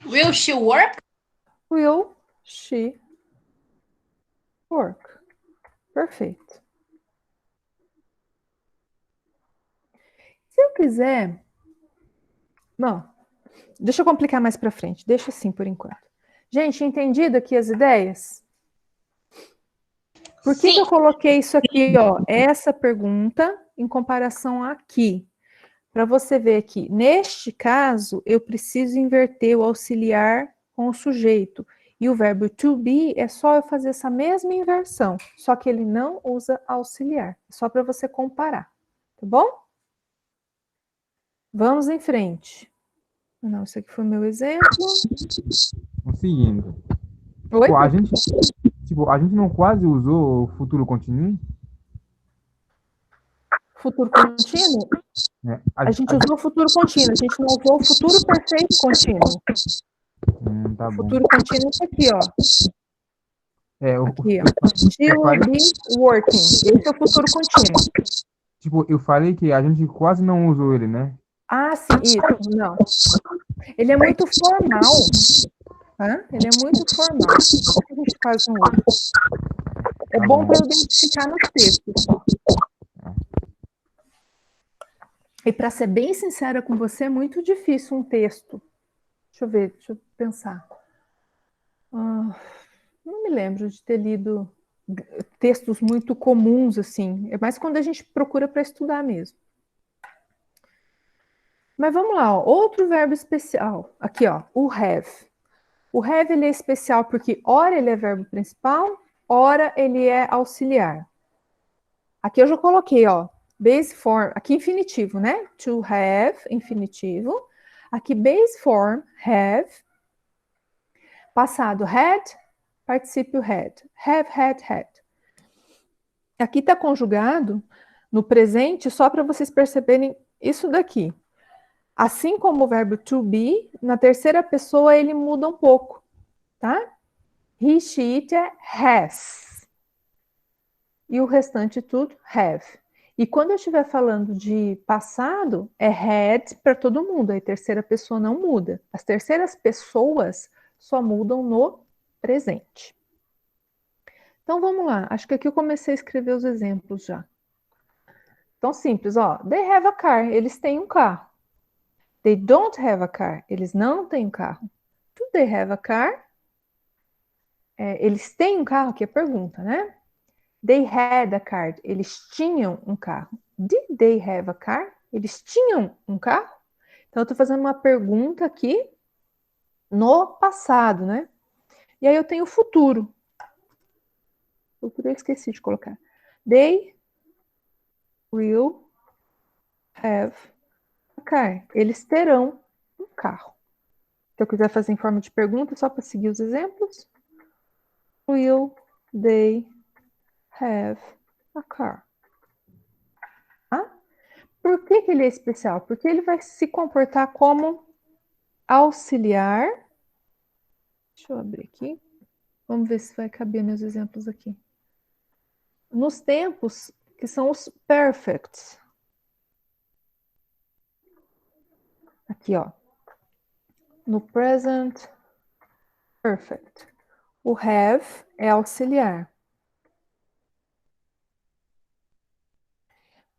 Will she work? Will she work? Perfeito. Se eu quiser... Não, deixa eu complicar mais para frente. Deixa assim por enquanto. Gente, entendido aqui as ideias? Por que eu coloquei isso aqui, ó? Essa pergunta em comparação aqui? para você ver que, neste caso, eu preciso inverter o auxiliar com o sujeito. E o verbo to be é só eu fazer essa mesma inversão, só que ele não usa auxiliar. Só para você comparar, tá bom? Vamos em frente. Não, esse aqui foi o meu exemplo. O seguinte. Oi? A gente não quase usou o futuro contínuo, Futuro contínuo? né? A gente usou o futuro contínuo, a gente não usou o futuro perfeito contínuo. Tá O bom. futuro contínuo é aqui, ó. Aqui, ó. She will be working. Esse é o futuro contínuo. Tipo, eu falei que a gente quase não usou ele, né? Ah, sim, isso, não. Ele é muito formal. Tá? Ele é muito formal. Por que a gente faz um outro? É bom para eu identificar no texto só. E para ser bem sincera com você, é muito difícil um texto. Deixa eu ver, deixa eu pensar. Não me lembro de ter lido textos muito comuns, assim. É mais quando a gente procura para estudar mesmo. Mas vamos lá, ó. Outro verbo especial. Aqui, ó, o have. O have, ele é especial porque ora ele é verbo principal, ora ele é auxiliar. Aqui eu já coloquei, ó, base form, aqui infinitivo, né? To have, infinitivo. Aqui base form, have. Passado, had, particípio had. Have, had. Aqui está conjugado no presente só para vocês perceberem isso daqui. Assim como o verbo to be, na terceira pessoa ele muda um pouco, tá? He, she, it é has. E o restante tudo, have. E quando eu estiver falando de passado, é had para todo mundo. A terceira pessoa não muda. As terceiras pessoas só mudam no presente. Então vamos lá. Acho que aqui eu comecei a escrever os exemplos já. Então simples, ó. They have a car. Eles têm um carro. They don't have a car. Eles não têm um carro. Do they have a car? Eles têm um carro? Que é a pergunta, né? They had a car. Eles tinham um carro. Did they have a car? Eles tinham um carro? Então, eu estou fazendo uma pergunta aqui no passado, né? E aí eu tenho o futuro. Futuro eu esqueci de colocar. They will have a car. Eles terão um carro. Se eu quiser fazer em forma de pergunta, só para seguir os exemplos. Will they have a car? Ah? Por que ele é especial? Porque ele vai se comportar como auxiliar. Deixa eu abrir aqui. Vamos ver se vai caber meus exemplos aqui. Nos tempos que são os perfects. Aqui, ó. No present perfect. O have é auxiliar.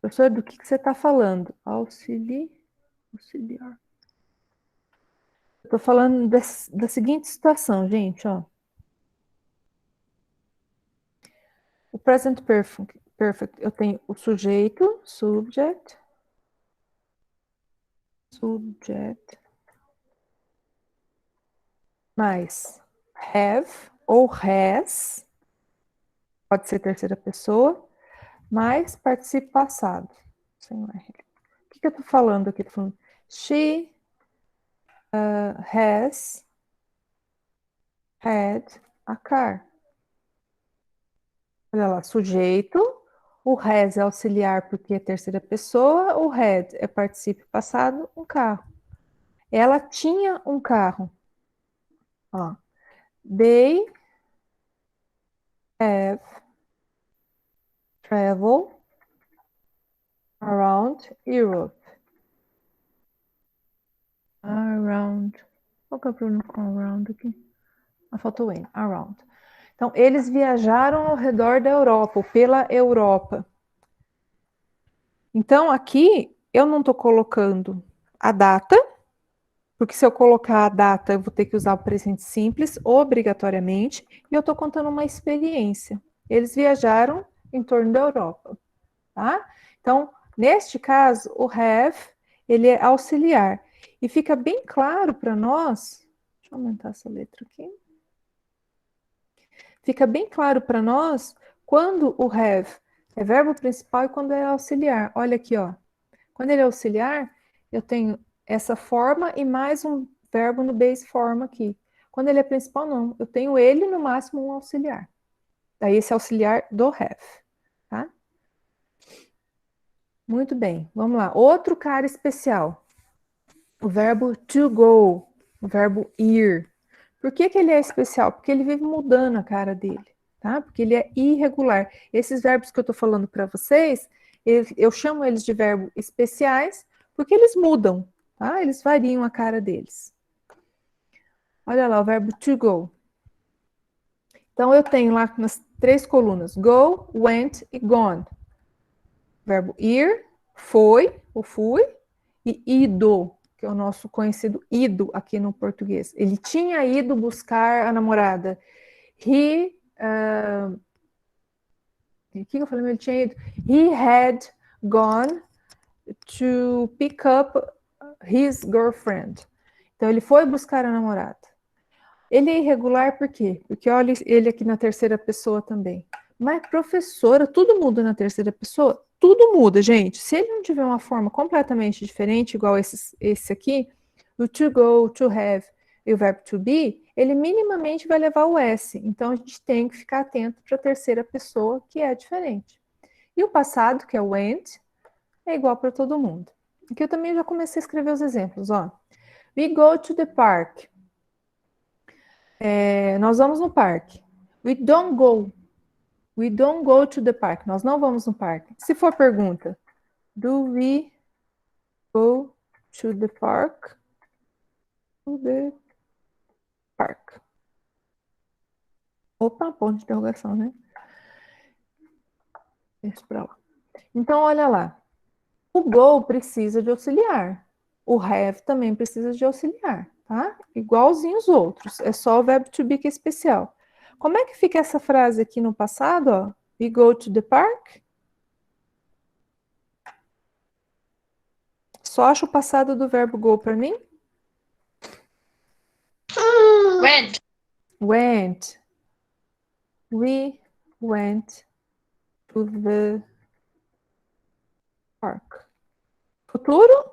Professor, do que você está falando? Auxiliar. Eu estou falando da seguinte situação, gente, ó. O present perfect, eu tenho o sujeito, subject, mais have ou has, pode ser terceira pessoa, mais participio passado. Sem R. O que eu estou falando aqui? Estou falando she has had a car. Olha lá, sujeito, o has é auxiliar porque é terceira pessoa, o had é particípio passado, um carro. Ela tinha um carro. Ó. They have traveled around Europe. Around. Qual que é o pronome com around aqui? Faltou o N. Around. Então, eles viajaram ao redor da Europa, ou pela Europa. Então, aqui, eu não estou colocando a data, porque se eu colocar a data, eu vou ter que usar o presente simples, obrigatoriamente, e eu estou contando uma experiência. Eles viajaram em torno da Europa, tá? Então, neste caso, o have, ele é auxiliar. E fica bem claro para nós, deixa eu aumentar essa letra aqui. Fica bem claro para nós quando o have é verbo principal e quando é auxiliar. Olha aqui, ó. Quando ele é auxiliar, eu tenho essa forma e mais um verbo no base form aqui. Quando ele é principal, não. Eu tenho ele, no máximo, um auxiliar. Daí esse auxiliar do have, tá? Muito bem, vamos lá. Outro cara especial. O verbo to go, o verbo ir. Por que que ele é especial? Porque ele vive mudando a cara dele, tá? Porque ele é irregular. Esses verbos que eu tô falando para vocês, eu chamo eles de verbos especiais porque eles mudam, tá? Eles variam a cara deles. Olha lá, o verbo to go. Então, eu tenho lá nas 3 colunas, go, went e gone. Verbo ir, foi, ou fui, e ido, que é o nosso conhecido ido aqui no português. Ele tinha ido buscar a namorada. O que eu falei? Ele tinha ido. He had gone to pick up his girlfriend. Então, ele foi buscar a namorada. Ele é irregular por quê? Porque olha ele aqui na terceira pessoa também. Mas, professora, tudo muda na terceira pessoa? Tudo muda, gente. Se ele não tiver uma forma completamente diferente, igual esse aqui, o to go, to have e o verbo to be, ele minimamente vai levar o S. Então, a gente tem que ficar atento para a terceira pessoa, que é diferente. E o passado, que é went, é igual para todo mundo. Aqui eu também já comecei a escrever os exemplos, ó. We go to the park. Nós vamos no parque. We don't go. We don't go to the park. Nós não vamos no parque. Se for pergunta, do we go to the park? To the park. Opa, ponto de interrogação, né? Deixa pra lá. Então, olha lá. O go precisa de auxiliar. O have também precisa de auxiliar, tá? Igualzinho os outros. É só o verbo to be que é especial. Como é que fica essa frase aqui no passado, ó? We go to the park. Só acha o passado do verbo go para mim? Went. Went. We went to the park. Futuro?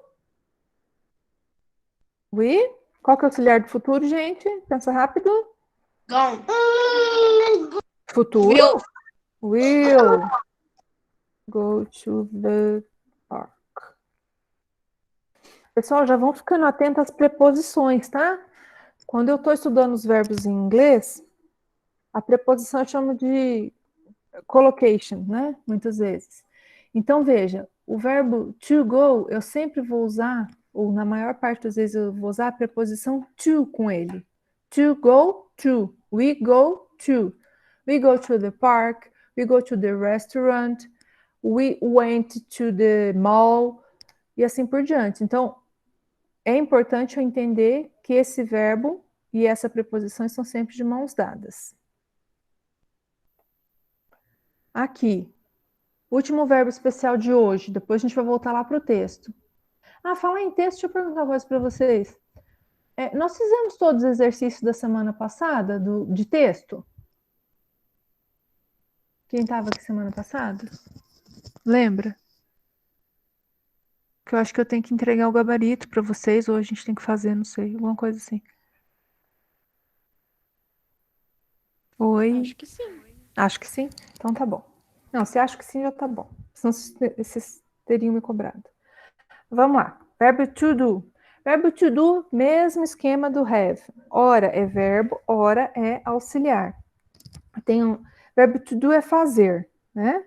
We. Qual que é o auxiliar do futuro, gente? Pensa rápido. Gone. Futuro. Will go to the park. Pessoal, já vão ficando atentos às preposições, tá? Quando eu estou estudando os verbos em inglês, a preposição eu chamo de collocation, né? Muitas vezes. Então, veja, o verbo to go, eu sempre vou usar, ou na maior parte das vezes eu vou usar a preposição to com ele. To go to. We go to. We go to the park. We go to the restaurant. We went to the mall. E assim por diante. Então, é importante eu entender que esse verbo e essa preposição estão sempre de mãos dadas. Aqui, último verbo especial de hoje. Depois a gente vai voltar lá para o texto. Falar em texto, deixa eu perguntar uma coisa para vocês. Nós fizemos todos os exercícios da semana passada, de texto? Quem estava aqui semana passada? Lembra? Que eu acho que eu tenho que entregar o gabarito para vocês, ou a gente tem que fazer, não sei, alguma coisa assim. Oi? Acho que sim. Acho que sim? Então tá bom. Não, se acha que sim, já tá bom. Senão vocês teriam me cobrado. Vamos lá. Verbo to do. Verbo to do, mesmo esquema do have. Ora é verbo, ora é auxiliar. Verbo to do é fazer, né?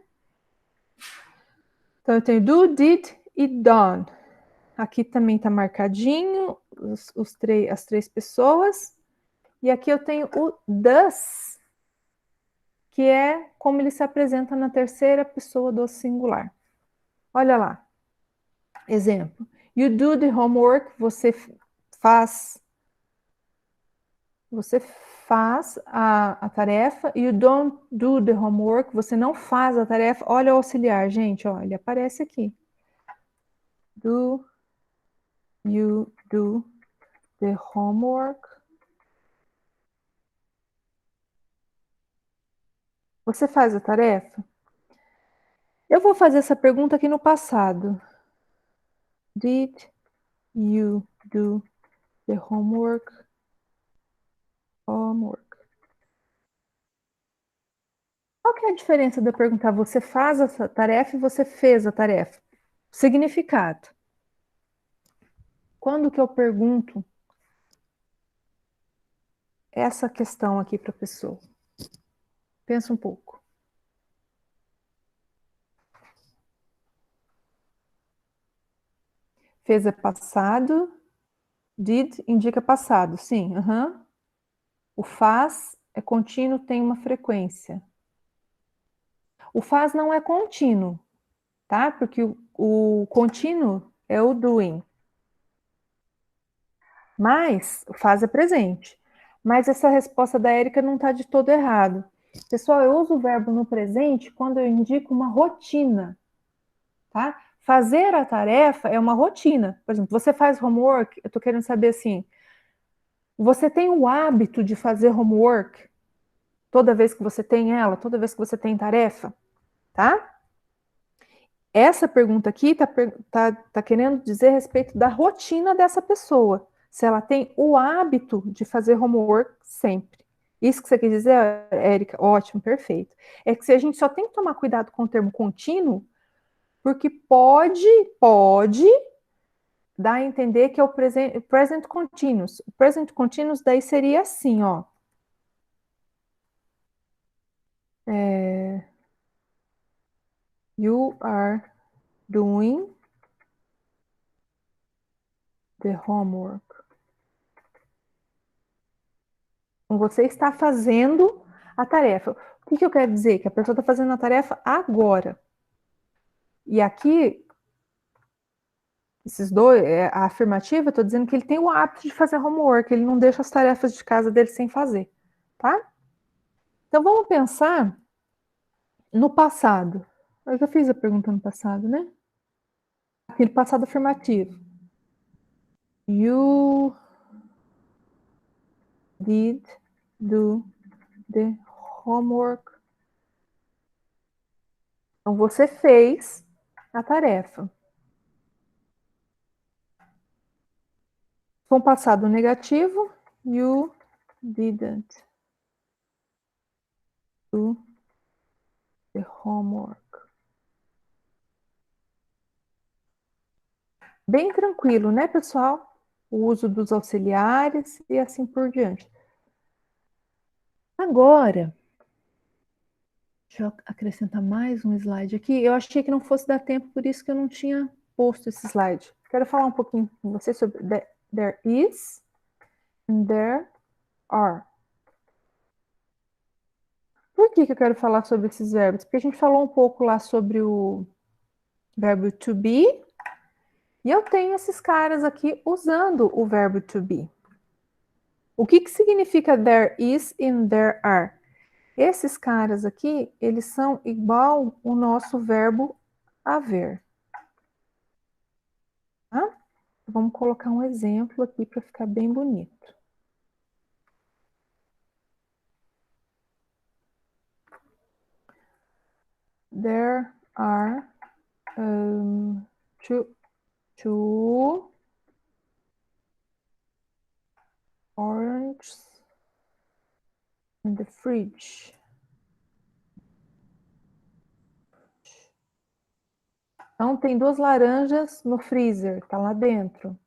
Então eu tenho do, did e done. Aqui também tá marcadinho as 3 pessoas. E aqui eu tenho o does, que é como ele se apresenta na terceira pessoa do singular. Olha lá. Exemplo. You do the homework, você faz a tarefa. You don't do the homework, você não faz a tarefa. Olha o auxiliar, gente, ó, ele aparece aqui. Do You do the homework. Você faz a tarefa? Eu vou fazer essa pergunta aqui no passado. Did you do the homework? Homework. Qual que é a diferença de eu perguntar você faz essa tarefa e você fez a tarefa? Significado. Quando que eu pergunto essa questão aqui para a pessoa? Pensa um pouco. Fez é passado. Did indica passado, sim. O faz é contínuo, tem uma frequência. O faz não é contínuo, tá? Porque o contínuo é o doing. Mas o faz é presente. Mas essa resposta da Érica não está de todo errado. Pessoal, eu uso o verbo no presente quando eu indico uma rotina, tá? Fazer a tarefa é uma rotina. Por exemplo, você faz homework, eu estou querendo saber assim, você tem o hábito de fazer homework toda vez que você tem ela, toda vez que você tem tarefa, tá? Essa pergunta aqui tá querendo dizer a respeito da rotina dessa pessoa. Se ela tem o hábito de fazer homework sempre. Isso que você quer dizer, Érica? Ótimo, perfeito. É que a gente só tem que tomar cuidado com o termo contínuo, porque pode dar a entender que é o present continuous. O present continuous daí seria assim, ó. You are doing the homework. Então, você está fazendo a tarefa. O que eu quero dizer? Que a pessoa está fazendo a tarefa agora. E aqui, esses dois, a afirmativa, eu estou dizendo que ele tem o hábito de fazer homework, ele não deixa as tarefas de casa dele sem fazer, tá? Então, vamos pensar no passado. Eu já fiz a pergunta no passado, né? Aquele passado afirmativo. You did do the homework. Então, você fez a tarefa. Com passado negativo, you didn't do the homework. Bem tranquilo, né, pessoal? O uso dos auxiliares e assim por diante. Agora, deixa eu acrescentar mais um slide aqui. Eu achei que não fosse dar tempo, por isso que eu não tinha posto esse slide. Quero falar um pouquinho com vocês sobre there is and there are. Por que eu quero falar sobre esses verbos? Porque a gente falou um pouco lá sobre o verbo to be, e eu tenho esses caras aqui usando o verbo to be. O que significa there is and there are? Esses caras aqui, eles são igual o nosso verbo haver. Tá? Vamos colocar um exemplo aqui para ficar bem bonito. There are two oranges in the fridge. Então, tem 2 laranjas no freezer, tá lá dentro.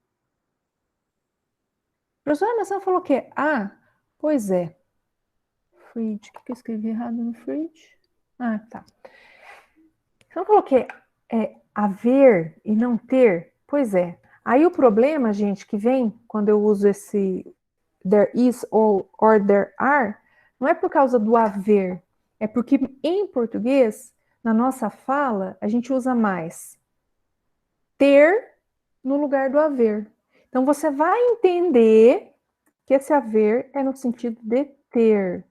Professora, mas você falou o quê? Ah, pois é. Fridge, o que eu escrevi errado no fridge? Ah, tá. Você não falou que é haver e não ter? Pois é. Aí o problema, gente, que vem quando eu uso esse there is or there are, não é por causa do haver, é porque em português, na nossa fala, a gente usa mais ter no lugar do haver. Então, você vai entender que esse haver é no sentido de ter,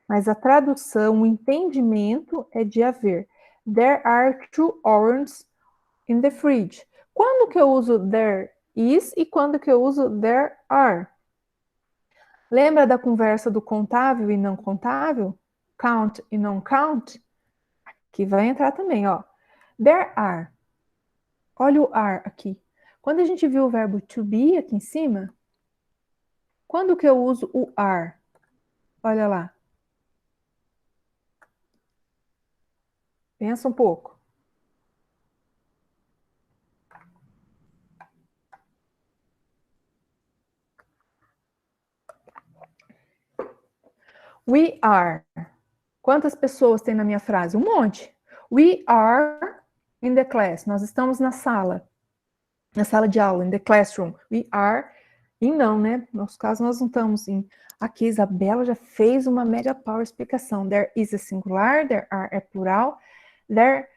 mas a tradução, o entendimento é de haver. There are 2 oranges in the fridge. Quando que eu uso there is e quando que eu uso there are. Lembra da conversa do contável e não contável? Count e não count? Que vai entrar também, ó. There are. Olha o are aqui. Quando a gente viu o verbo to be aqui em cima, quando que eu uso o are? Olha lá. Pensa um pouco. We are. Quantas pessoas tem na minha frase? Um monte. We are in the class. Nós estamos na sala de aula, in the classroom. We are. E não, né? No nosso caso, nós não estamos em. Aqui, Isabela já fez uma mega power explicação. There is é singular, there are é plural. There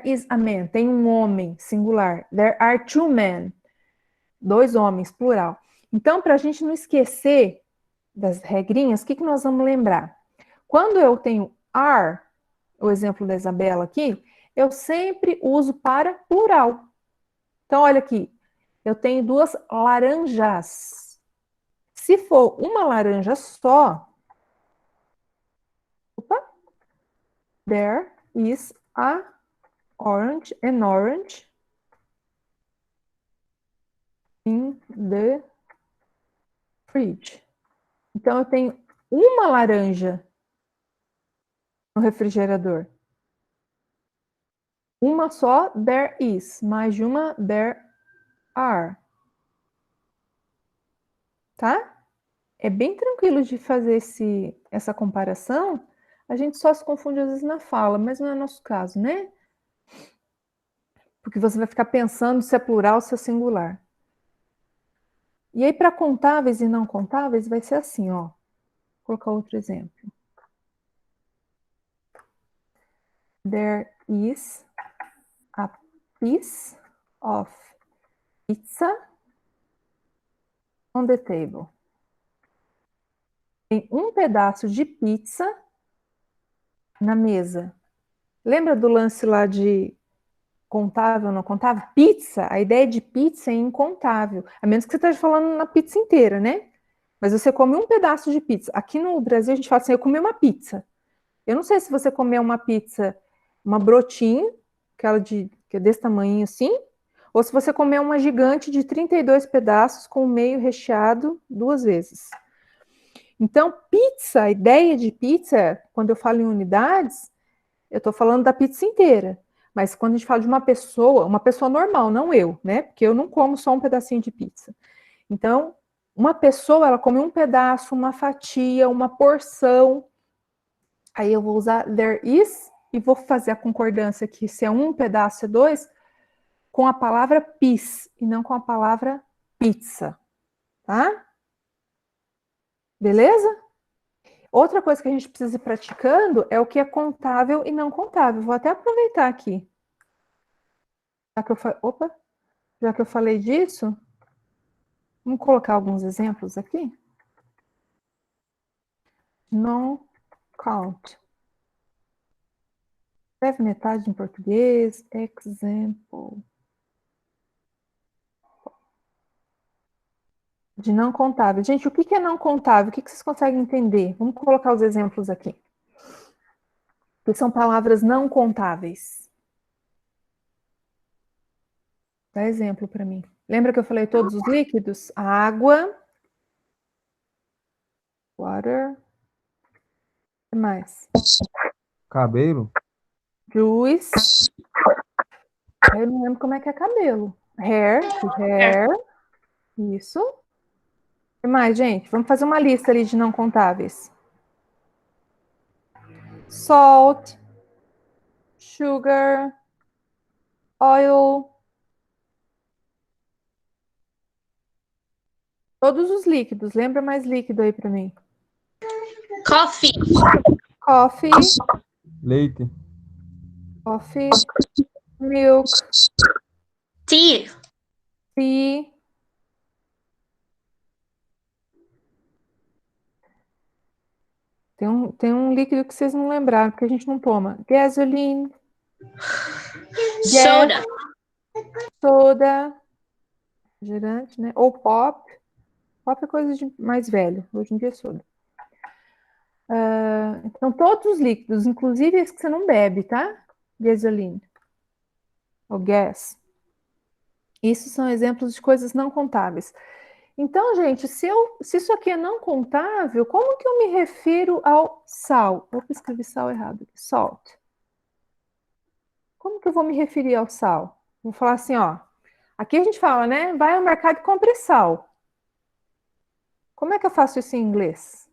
is a man. Tem um homem, singular. There are two men. Dois homens, plural. Então, para a gente não esquecer das regrinhas, o que nós vamos lembrar? Quando eu tenho are, o exemplo da Isabela aqui, eu sempre uso para plural. Então, olha aqui. Eu tenho 2 laranjas. Se for uma laranja só, there is a orange, an orange in the fridge. Então, eu tenho uma laranja no refrigerador. Uma só, there is. Mais de uma, there are. Tá? É bem tranquilo de fazer essa comparação. A gente só se confunde às vezes na fala, mas não é nosso caso, né? Porque você vai ficar pensando se é plural ou se é singular. E aí, para contáveis e não contáveis, vai ser assim, ó. Vou colocar outro exemplo. There is a piece of pizza on the table. Tem um pedaço de pizza na mesa. Lembra do lance lá de contável ou não contável? Pizza, a ideia de pizza é incontável. A menos que você esteja falando na pizza inteira, né? Mas você come um pedaço de pizza. Aqui no Brasil a gente fala assim, eu comi uma pizza. Eu não sei se você comeu uma pizza, uma brotinho, aquela que é desse tamanho assim, ou se você comeu uma gigante de 32 pedaços com o meio recheado 2 vezes. Então, pizza, a ideia de pizza, quando eu falo em unidades, eu estou falando da pizza inteira. Mas quando a gente fala de uma pessoa normal, não eu, né? Porque eu não como só um pedacinho de pizza. Então, uma pessoa, ela come um pedaço, uma fatia, uma porção. Aí eu vou usar there is e vou fazer a concordância aqui, se é um pedaço, é 2, com a palavra piece e não com a palavra pizza. Tá? Beleza? Outra coisa que a gente precisa ir praticando é o que é contável e não contável. Vou até aproveitar aqui. Já que eu falei disso, vamos colocar alguns exemplos aqui. Non count. Escreve metade em português. Example. De não contável. Gente, o que é não contável? O que vocês conseguem entender? Vamos colocar os exemplos aqui. Que são palavras não contáveis. Dá exemplo para mim. Lembra que eu falei todos os líquidos? Água. Water. O que mais? Cabelo. Juice. Eu não lembro como é que é cabelo. Hair. Isso. O que mais, gente? Vamos fazer uma lista ali de não contáveis. Salt, sugar, oil. Todos os líquidos. Lembra mais líquido aí para mim? Coffee. Coffee. Leite. Coffee. Milk. Tea. Tea. Tem um líquido que vocês não lembraram, porque a gente não toma. Gasoline. Soda. Soda. refrigerante, né? Ou pop. Pop é coisa de mais velho, hoje em dia é soda. Então, todos os líquidos, inclusive esses que você não bebe, tá? Gasoline. Ou gas. Isso são exemplos de coisas não contáveis. Então, gente, se isso aqui é não contável, como que eu me refiro ao sal? Opa, escrevi sal errado. Salt. Como que eu vou me referir ao sal? Vou falar assim, ó. Aqui a gente fala, né? Vai ao mercado e compre sal. Como é que eu faço isso em inglês?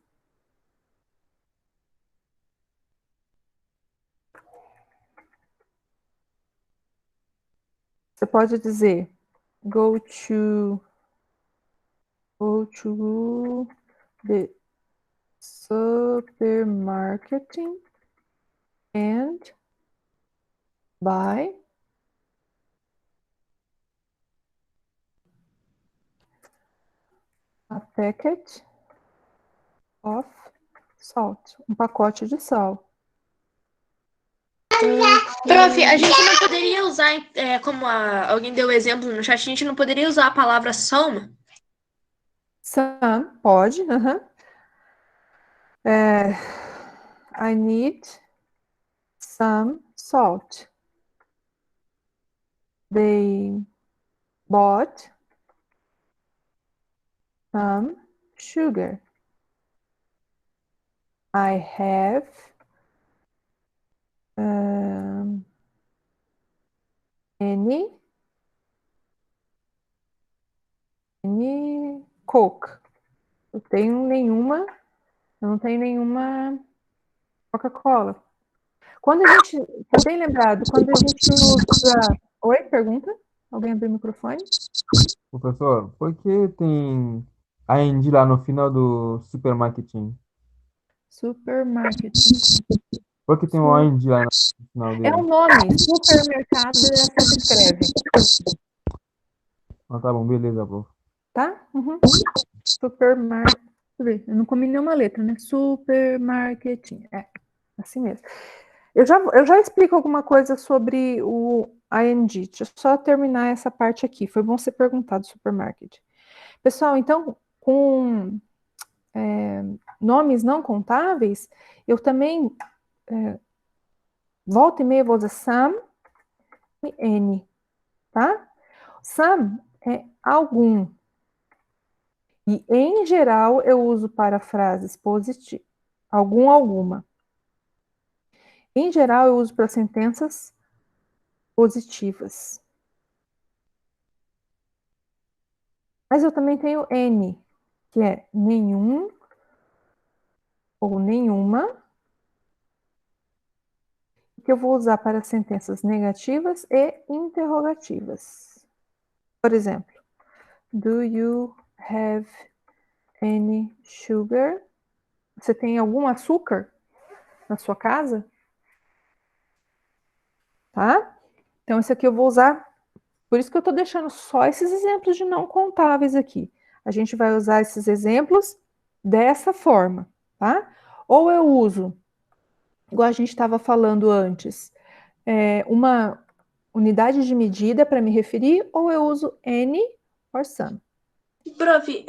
Você pode dizer go to the supermarket and buy a packet of salt, um pacote de sal. Prof, a gente não poderia usar, como alguém deu exemplo no chat, a gente não poderia usar a palavra some? Some, pode, I need some salt. They bought some sugar. I have any Coke. Eu não tenho nenhuma Coca-Cola. Quando a gente, tá bem lembrado, quando a gente usa... Oi, pergunta? Alguém abriu o microfone? Professor, por que tem ING lá no final do supermarketing? Supermarket. Por que tem um ING lá no final É dele? um nome, supermercado, assim se escreve, Ah, tá bom, beleza, prof. tá? Supermarket. Deixa eu ver, eu não comi nenhuma letra, né? Supermarketing. É, assim mesmo. Eu já explico alguma coisa sobre o ING. Deixa eu só terminar essa parte aqui. Foi bom você perguntar do supermarket. Pessoal, então, com nomes não contáveis, eu também volta e meia vou usar some e any, tá? Some é algum. E, em geral, eu uso para frases positivas. Algum, alguma. Em geral, eu uso para sentenças positivas. Mas eu também tenho N, que é nenhum ou nenhuma, que eu vou usar para sentenças negativas e interrogativas. Por exemplo, do you have any sugar? Você tem algum açúcar na sua casa? Tá? Então, esse aqui eu vou usar. Por isso que eu estou deixando só esses exemplos de não contáveis aqui. A gente vai usar esses exemplos dessa forma, tá? Ou eu uso, igual a gente estava falando antes, uma unidade de medida para me referir, ou eu uso any or some. Prof,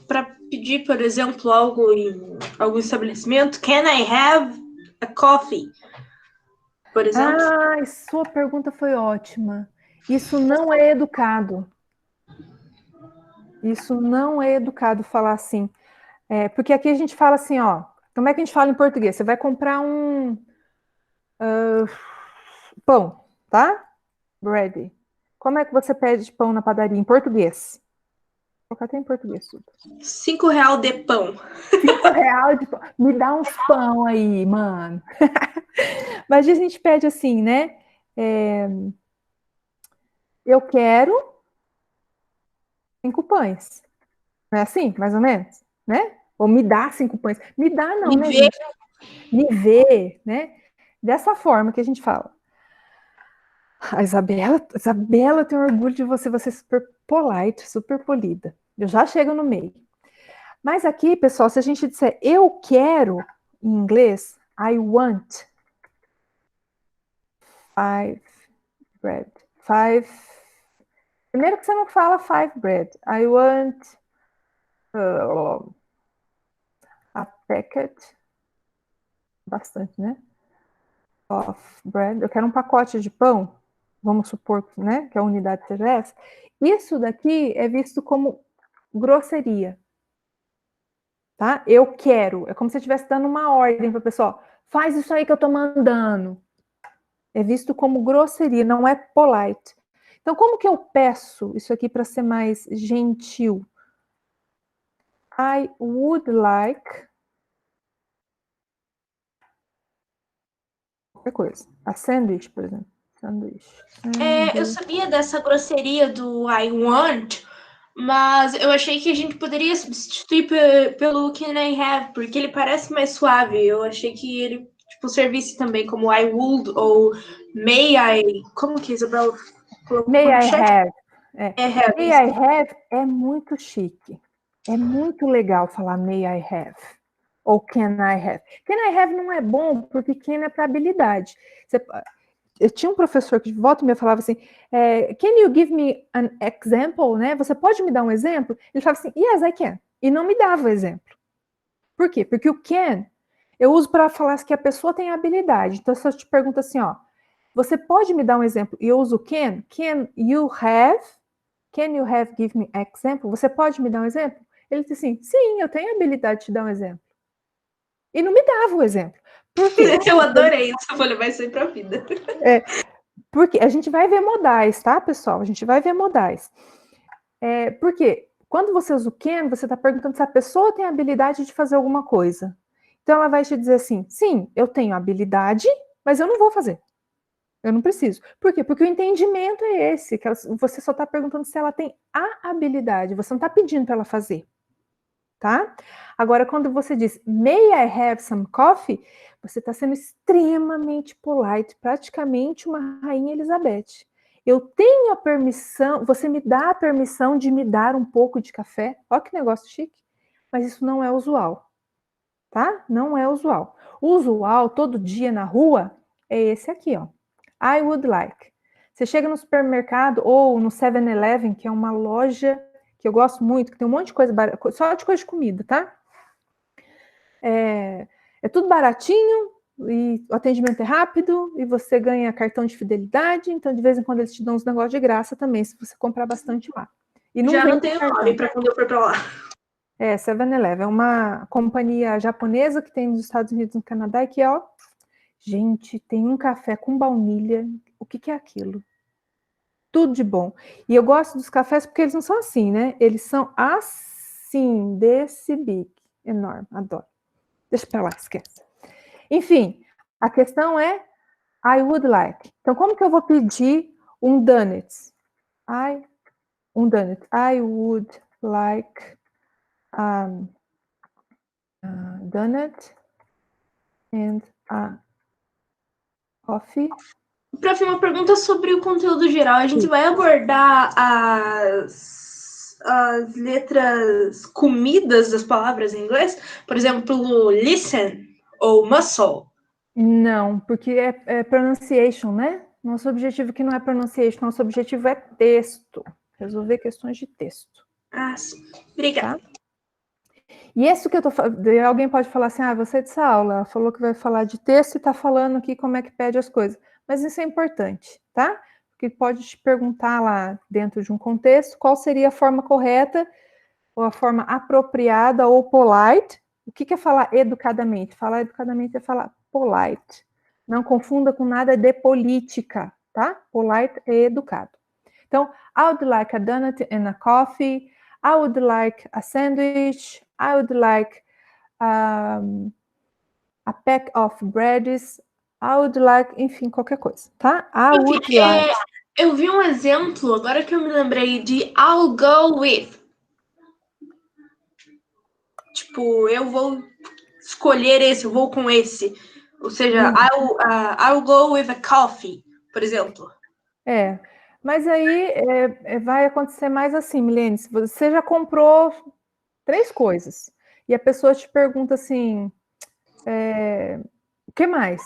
para pedir, por exemplo, algo em algum estabelecimento, can I have a coffee? Por exemplo. Ah, sua pergunta foi ótima. Isso não é educado. Isso não é educado falar assim. Porque aqui a gente fala assim, ó. Como é que a gente fala em português? Você vai comprar um pão, tá? Bread. Como é que você pede pão na padaria em português? Vou colocar até em português tudo. R$5 de pão. R$5 de pão. Me dá uns pão aí, mano. Mas a gente pede assim, né? Eu quero 5 pães. Não é assim, mais ou menos? Né? Ou me dá 5 pães. Me dá não, né, gente? Me vê, né? Dessa forma que a gente fala. A Isabela tem orgulho de você é super polite, super polida. Eu já chego no meio. Mas aqui, pessoal, se a gente disser eu quero, em inglês, I want 5 bread. 5 Primeiro que você não fala 5 bread. I want a packet, bastante, né? Of bread. Eu quero um pacote de pão, vamos supor, né, que a unidade seja essa. Isso daqui é visto como grosseria, tá? Eu quero. É como se eu estivesse dando uma ordem para a pessoa. Faz isso aí que eu tô mandando. É visto como grosseria, não é polite. Então, como que eu peço isso aqui para ser mais gentil? I would like qualquer coisa. A sandwich, por exemplo. Sanduíche. Eu sabia dessa grosseria do I want, mas eu achei que a gente poderia substituir pelo Can I Have, porque ele parece mais suave. Eu achei que ele tipo, servisse também como I would ou May I. Como que a Isabela colocou May no I chat? have. Have. May I have é muito chique. É muito legal falar may I have. Ou can I have. Can I have não é bom, porque can é para habilidade. Eu tinha um professor que de volta e meia falava assim, can you give me an example, né? Você pode me dar um exemplo? Ele falava assim, yes, I can. E não me dava o exemplo. Por quê? Porque o can eu uso para falar que a pessoa tem habilidade. Então, se eu te pergunto assim, ó, você pode me dar um exemplo? E eu uso can you have? Can you have give me example? Você pode me dar um exemplo? Ele disse assim, sim, eu tenho a habilidade de te dar um exemplo. E não me dava o exemplo. Por quê? Eu adorei isso, eu vou levar isso aí pra vida. Porque a gente vai ver modais, tá, pessoal? A gente vai ver modais. Porque quando você usa o can, você está perguntando se a pessoa tem a habilidade de fazer alguma coisa. Então ela vai te dizer assim, sim, eu tenho habilidade, mas eu não vou fazer. Eu não preciso. Por quê? Porque o entendimento é esse, que você só está perguntando se ela tem a habilidade, você não está pedindo para ela fazer. Tá? Agora, quando você diz may I have some coffee, você está sendo extremamente polite, praticamente uma rainha Elizabeth. Eu tenho a permissão, você me dá a permissão de me dar um pouco de café. Olha que negócio chique. Mas isso não é usual, tá? Não é usual. O usual, todo dia na rua, é esse aqui, ó. I would like. Você chega no supermercado ou no 7-Eleven, que é uma loja que eu gosto muito, que tem um monte de coisa barata, só de coisa de comida, tá? É tudo baratinho, e o atendimento é rápido, e você ganha cartão de fidelidade, então de vez em quando eles te dão uns negócios de graça também, se você comprar bastante lá. E não Já vem não tenho nome para quando eu for para lá. 7-Eleven é uma companhia japonesa que tem nos Estados Unidos e no Canadá, e que, ó, gente, tem um café com baunilha, o que é aquilo? Tudo de bom. E eu gosto dos cafés porque eles não são assim, né? Eles são assim, desse big, enorme, adoro. Deixa pra lá, esquece. Enfim, a questão é I would like. Então, como que eu vou pedir um donut? Um donut. I would like a donut and a coffee. Prof, uma pergunta sobre o conteúdo geral. A gente vai abordar as letras comidas das palavras em inglês? Por exemplo, listen ou muscle? Não, porque é pronunciation, né? Nosso objetivo aqui não é pronunciation, nosso objetivo é texto. Resolver questões de texto. Ah, sim. Obrigada. Tá? E isso que eu tô falando, alguém pode falar assim, você é dessa aula, ela falou que vai falar de texto e tá falando aqui como é que pede as coisas. Mas isso é importante, tá? Porque pode te perguntar lá dentro de um contexto qual seria a forma correta ou a forma apropriada ou polite. O que é falar educadamente? Falar educadamente é falar polite. Não confunda com nada de política, tá? Polite é educado. Então, I would like a donut and a coffee. I would like a sandwich. I would like a pack of breads. I would like, enfim, qualquer coisa, tá? I would like. Eu vi um exemplo, agora que eu me lembrei, de I'll go with. Tipo, eu vou escolher esse, eu vou com esse. Ou seja, I'll go with a coffee, por exemplo. Mas aí vai acontecer mais assim, Milene, se você já comprou 3 coisas e a pessoa te pergunta assim, o que mais?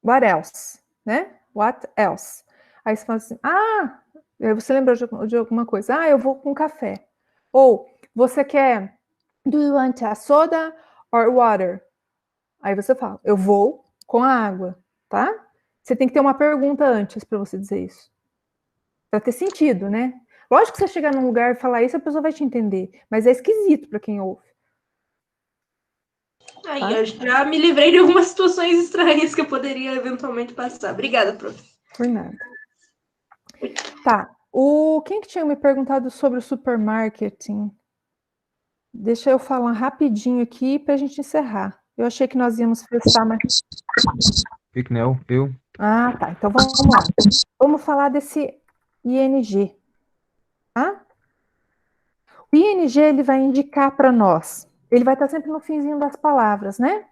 What else? Né? What else? Aí você fala assim, aí você lembra de alguma coisa. Eu vou com café. Ou, você quer, do you want a soda or water? Aí você fala, eu vou com a água, tá? Você tem que ter uma pergunta antes para você dizer isso. Para ter sentido, né? Lógico que você chegar num lugar e falar isso, a pessoa vai te entender. Mas é esquisito para quem ouve. Aí, eu já me livrei de algumas situações estranhas que eu poderia eventualmente passar. Obrigada, prof. Por nada. Tá. Quem que tinha me perguntado sobre o supermarketing? Deixa eu falar rapidinho aqui para a gente encerrar. Eu achei que nós íamos prestar mais. Picknell, eu. Tá. Então vamos lá. Vamos falar desse ING. Tá? O ING ele vai indicar para nós. Ele vai estar sempre no finzinho das palavras, né?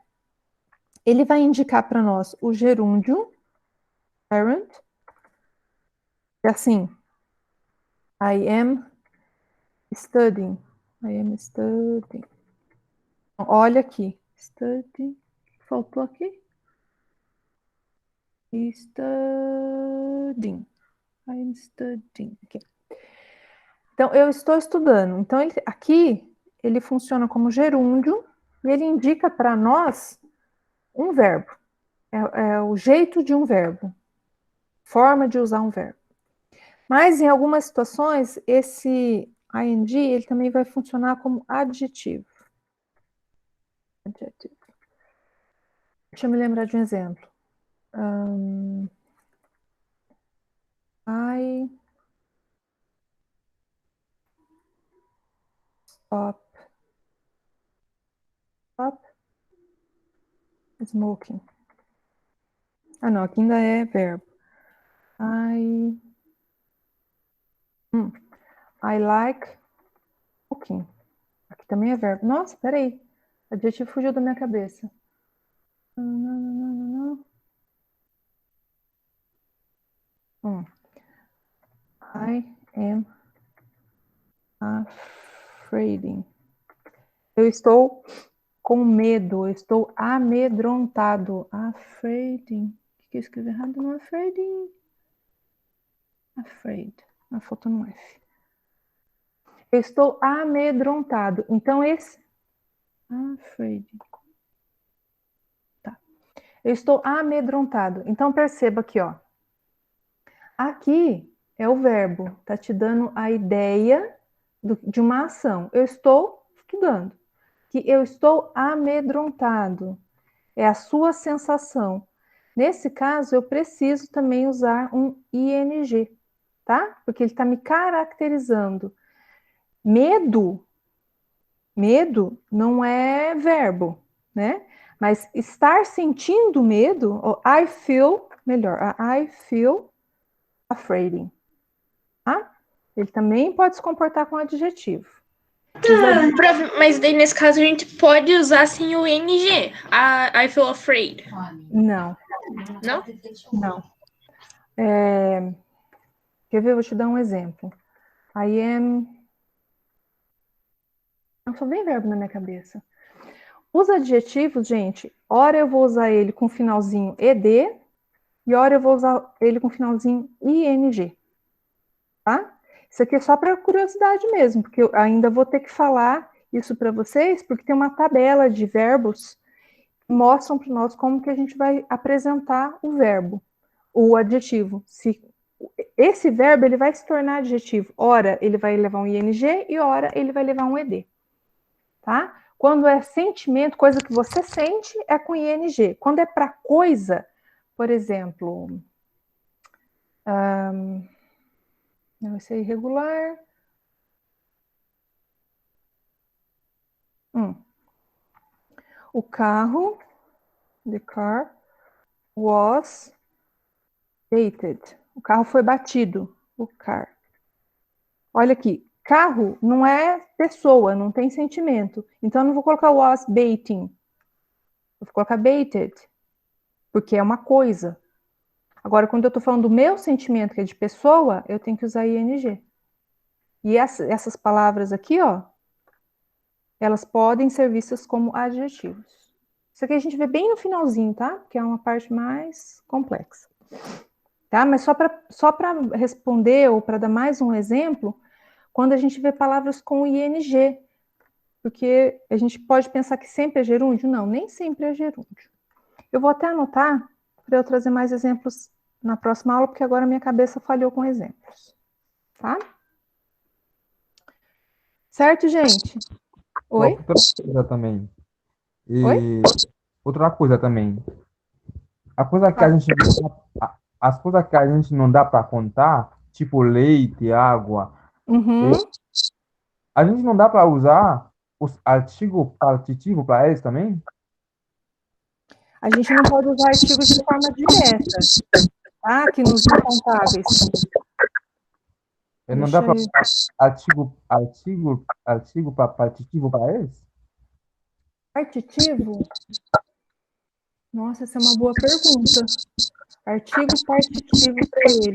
Ele vai indicar para nós o gerúndio, parent, é assim, I am studying. I am studying. Olha aqui. Studying. Faltou aqui? Studying. I am studying. Okay. Então, eu estou estudando. Então, aqui, ele funciona como gerúndio e ele indica para nós um verbo. É o jeito de um verbo. Forma de usar um verbo. Mas, em algumas situações, esse ing, ele também vai funcionar como adjetivo. Adjetivo. Deixa eu me lembrar de um exemplo. I stop smoking. Não, aqui ainda é verbo. I like cooking. Aqui também é verbo. Nossa, peraí. Adjetivo fugiu da minha cabeça. I am afraid. Eu estou com medo, eu estou amedrontado. Afraid. O que eu escrevi errado? Não, afraid. Afraid. Faltou um F. Eu estou amedrontado. Então, esse... Afraid. Tá. Eu estou amedrontado. Então, perceba aqui, ó. Aqui é o verbo. Tá te dando a ideia de uma ação. Eu estou estudando. Que eu estou amedrontado. É a sua sensação. Nesse caso, eu preciso também usar um ing, tá? Porque ele está me caracterizando. Medo não é verbo, né? Mas estar sentindo medo, I feel, melhor, I feel afraid. Tá? Ele também pode se comportar com adjetivo. Mas daí, nesse caso, a gente pode usar assim o ing. I feel afraid. Não. Não? Não. Quer ver? Eu vou te dar um exemplo. I am... Não, só vem verbo na minha cabeça. Os adjetivos, gente, ora eu vou usar ele com finalzinho ed e ora eu vou usar ele com finalzinho ing. Tá? Isso aqui é só para curiosidade mesmo, porque eu ainda vou ter que falar isso para vocês, porque tem uma tabela de verbos que mostram para nós como que a gente vai apresentar o verbo, o adjetivo. Esse verbo ele vai se tornar adjetivo. Ora ele vai levar um ing e ora ele vai levar um ed. Tá? Quando é sentimento, coisa que você sente, é com ing. Quando é para coisa, por exemplo, vai ser irregular. O carro, the car, was battered. O carro foi batido. O car. Olha aqui, carro não é pessoa, não tem sentimento. Então, eu não vou colocar was bating. Eu vou colocar baited, porque é uma coisa. Agora, quando eu estou falando do meu sentimento, que é de pessoa, eu tenho que usar ing. E essas palavras aqui, ó, elas podem ser vistas como adjetivos. Isso aqui a gente vê bem no finalzinho, tá? Que é uma parte mais complexa. tá? Mas só para responder ou para dar mais um exemplo, quando a gente vê palavras com ing, porque a gente pode pensar que sempre é gerúndio. Não, nem sempre é gerúndio. Eu vou até anotar para eu trazer mais exemplos na próxima aula, porque agora minha cabeça falhou com exemplos, tá? Certo, gente? Oi? Outra coisa também. Oi? Outra coisa também. A coisa que a gente as coisas que a gente não dá para contar, tipo leite, água, Uhum. a gente não dá para usar os artigos partitivos para eles também? A gente não pode usar artigos de forma direta, tá? Que nos incontáveis. Não dá para usar artigo partitivo para eles? Partitivo? Nossa, essa é uma boa pergunta. Artigo partitivo para ele.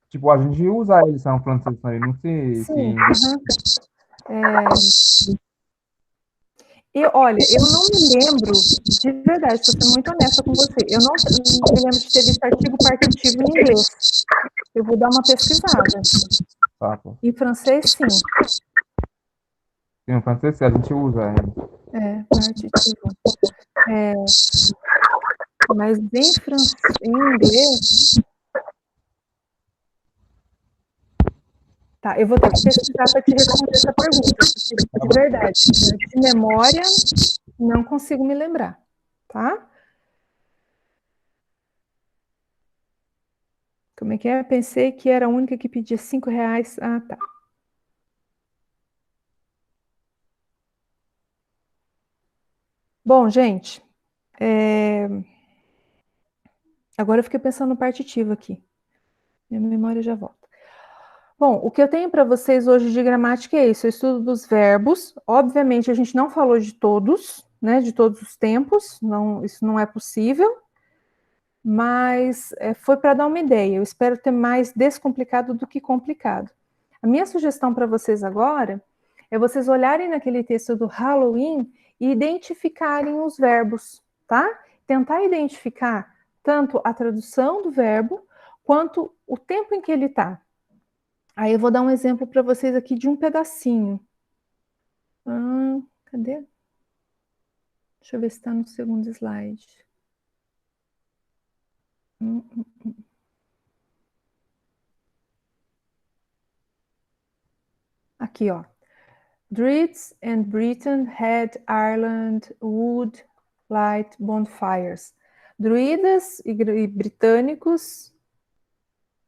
Tipo, a gente usa eles em francês também, não sei se em Sim. Olha, eu não me lembro, de verdade, estou sendo muito honesta com você, eu não me lembro de ter visto artigo partitivo em inglês. Eu vou dar uma pesquisada. Saco. Em francês, sim. Em francês a gente usa eles. Partitivo. Mas em inglês... Tá, eu vou ter que pesquisar para te responder essa pergunta, porque, de verdade, de memória, não consigo me lembrar, tá? Como é que é? Eu pensei que era a única que pedia R$5. Ah, tá. Bom, gente, agora eu fiquei pensando no partitivo aqui. Minha memória já volta. Bom, o que eu tenho para vocês hoje de gramática é isso, o estudo dos verbos. Obviamente, a gente não falou de todos, né, de todos os tempos, não, isso não é possível, mas foi para dar uma ideia. Eu espero ter mais descomplicado do que complicado. A minha sugestão para vocês agora é vocês olharem naquele texto do Halloween e identificarem os verbos, tá? Tentar identificar tanto a tradução do verbo quanto o tempo em que ele está. Aí eu vou dar um exemplo para vocês aqui de um pedacinho. Cadê? Deixa eu ver se está no segundo slide. Aqui, ó. Druids and Britain had Ireland wood light bonfires. Druidas e britânicos,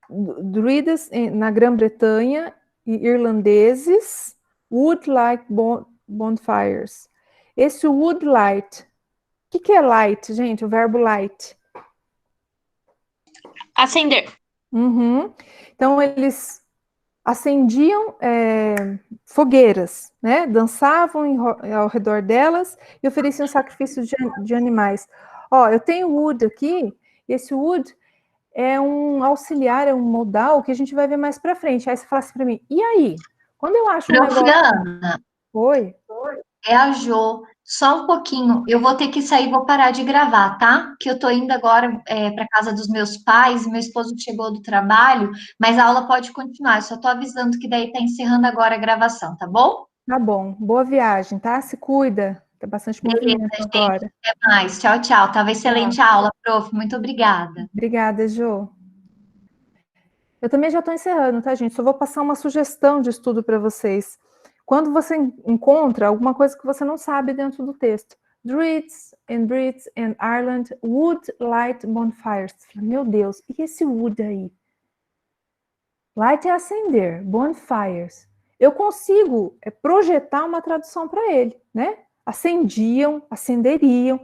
druidas na Grã-Bretanha e irlandeses, wood light bonfires. Esse wood light, o que é light, gente? O verbo light. Acender. Uhum. Então, eles acendiam fogueiras, né? Dançavam ao redor delas e ofereciam sacrifícios de animais. Ó, eu tenho wood aqui, esse wood é um auxiliar, é um modal que a gente vai ver mais para frente. Aí você fala assim para mim, e aí? Quando eu acho um negócio... Profiana, Oi? é a Jo. Só um pouquinho. Eu vou ter que sair, vou parar de gravar, tá? Que eu tô indo agora para casa dos meus pais, meu esposo chegou do trabalho, mas a aula pode continuar. Eu só tô avisando que daí tá encerrando agora a gravação, tá bom? Tá bom. Boa viagem, tá? Se cuida. Tá bastante movimento agora. Até mais. Tchau, tchau. Tava excelente a aula, prof. Muito obrigada. Obrigada, Jo. Eu também já estou encerrando, tá, gente? Só vou passar uma sugestão de estudo para vocês. Quando você encontra alguma coisa que você não sabe dentro do texto, Druids and Brits and Ireland would light bonfires. Meu Deus, e esse wood aí? Light é acender, bonfires. Eu consigo projetar uma tradução para ele, né? Acendiam, acenderiam.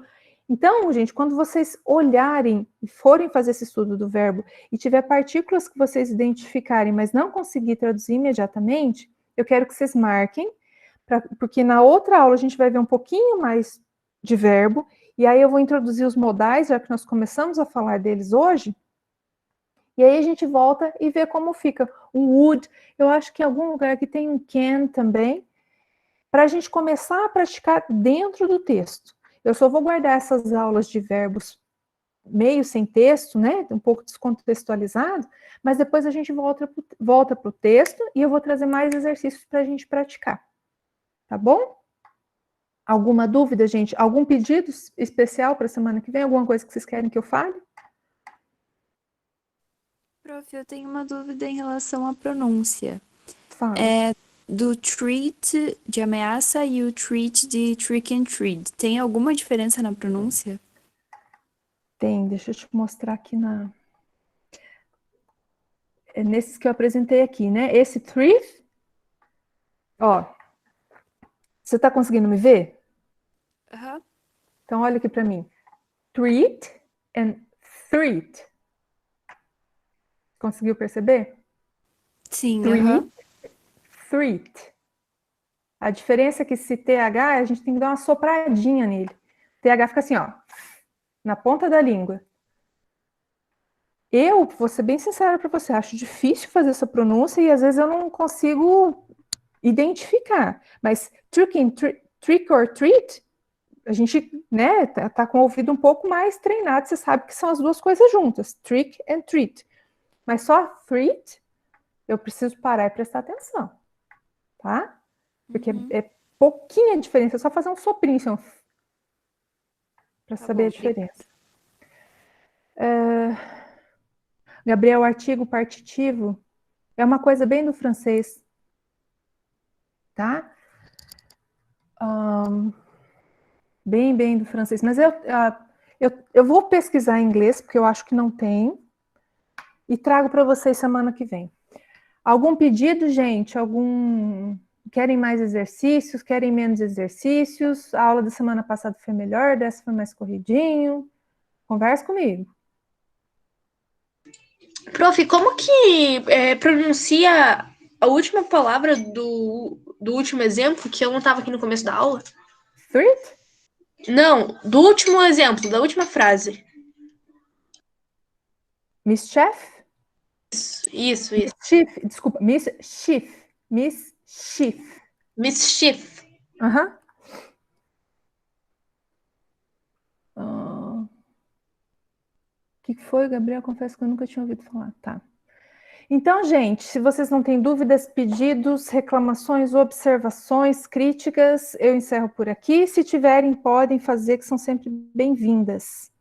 Então, gente, quando vocês olharem e forem fazer esse estudo do verbo e tiver partículas que vocês identificarem, mas não conseguir traduzir imediatamente, eu quero que vocês marquem, porque na outra aula a gente vai ver um pouquinho mais de verbo, e aí eu vou introduzir os modais, já que nós começamos a falar deles hoje, e aí a gente volta e vê como fica. O would, eu acho que em algum lugar aqui tem um can também, para a gente começar a praticar dentro do texto. Eu só vou guardar essas aulas de verbos meio sem texto, né? Um pouco descontextualizado, mas depois a gente volta para o texto e eu vou trazer mais exercícios para a gente praticar. Tá bom? Alguma dúvida, gente? Algum pedido especial para a semana que vem? Alguma coisa que vocês querem que eu fale? Prof, eu tenho uma dúvida em relação à pronúncia. Fala. Do treat de ameaça e o treat de trick and treat. Tem alguma diferença na pronúncia? Tem, deixa eu te mostrar aqui nesses que eu apresentei aqui, né? Esse treat, ó, você tá conseguindo me ver? Aham. Então olha aqui para mim. Treat and treat. Conseguiu perceber? Sim, Treat, aham. treat. A diferença é que se TH, a gente tem que dar uma sopradinha nele. TH fica assim, ó, na ponta da língua. Eu, vou ser bem sincera para você, acho difícil fazer essa pronúncia e às vezes eu não consigo identificar. Mas trick or treat, a gente, né, tá com o ouvido um pouco mais treinado, você sabe que são as duas coisas juntas, trick and treat. Mas só treat, eu preciso parar e prestar atenção, tá? Porque é pouquinha diferença, é só fazer um soprinho, assim, para saber a diferença. Gabriel, artigo partitivo é uma coisa bem do francês, tá? Bem do francês. Mas eu vou pesquisar em inglês, porque eu acho que não tem, e trago para vocês semana que vem. Algum pedido, gente? Querem mais exercícios? Querem menos exercícios? A aula da semana passada foi melhor, dessa foi mais corridinho? Conversa comigo. Prof, como que pronuncia a última palavra do último exemplo, que eu não estava aqui no começo da aula? Treat? Não, do último exemplo, da última frase. Mischief? Isso. Mischief, desculpa, mischief. Mischief. Aham. O que foi, Gabriel? Confesso que eu nunca tinha ouvido falar. Tá. Então, gente, se vocês não têm dúvidas, pedidos, reclamações, observações, críticas, eu encerro por aqui. Se tiverem, podem fazer, que são sempre bem-vindas.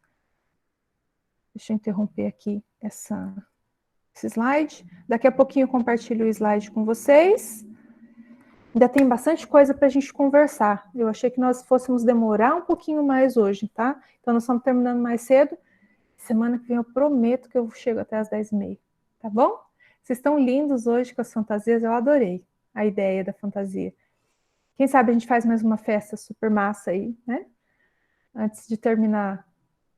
Deixa eu interromper aqui esse slide. Daqui a pouquinho eu compartilho o slide com vocês. Ainda tem bastante coisa para a gente conversar. Eu achei que nós fôssemos demorar um pouquinho mais hoje, tá? Então, nós estamos terminando mais cedo. Semana que vem eu prometo que eu chego até as 10h30, tá bom? Vocês estão lindos hoje com as fantasias, eu adorei a ideia da fantasia. Quem sabe a gente faz mais uma festa super massa aí, né? Antes de terminar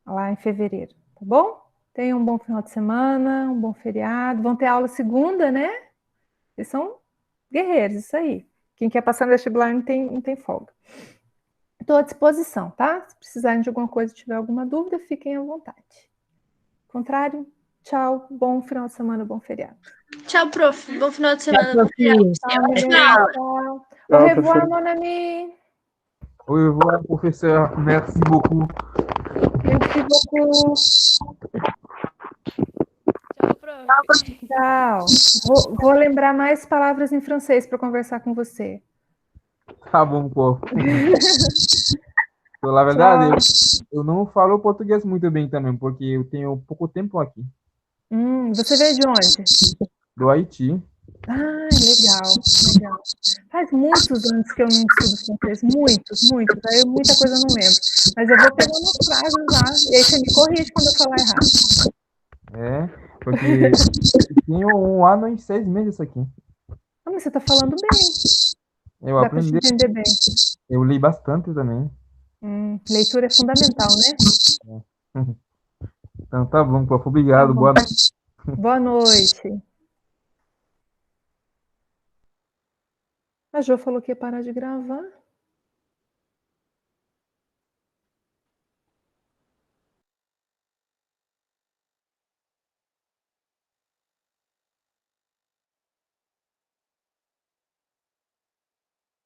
lá em fevereiro, tá bom? Tenham um bom final de semana, um bom feriado. Vão ter aula segunda, né? Vocês são guerreiros, isso aí. Quem quer passar no vestibular não tem folga. Estou à disposição, tá? Se precisarem de alguma coisa, tiver alguma dúvida, fiquem à vontade. Contrário, tchau, bom final de semana, bom feriado. Tchau, prof. Bom final de semana. Tchau, Tchau. Au revoir, mon ami. Au revoir, professeur. Merci beaucoup. Merci beaucoup. Tchau, prof. Tchau. Vou lembrar mais palavras em francês para conversar com você. Tá bom, pô. Na verdade, eu não falo português muito bem também, porque eu tenho pouco tempo aqui. Você veio de onde? Do Haiti. Ah, legal. Faz muitos anos que eu não estudo francês, muitos. Aí muita coisa eu não lembro. Mas eu vou pegando as frases lá, e aí você me corrige quando eu falar errado. Porque eu tenho 1 ano e 6 meses aqui. Mas você tá falando bem. Eu Dá aprendi. pra te entender bem. Eu li bastante também. Leitura é fundamental, né? Então tá bom, prof. Obrigado. Tá bom. Boa noite. Boa noite. A Jo falou que ia parar de gravar.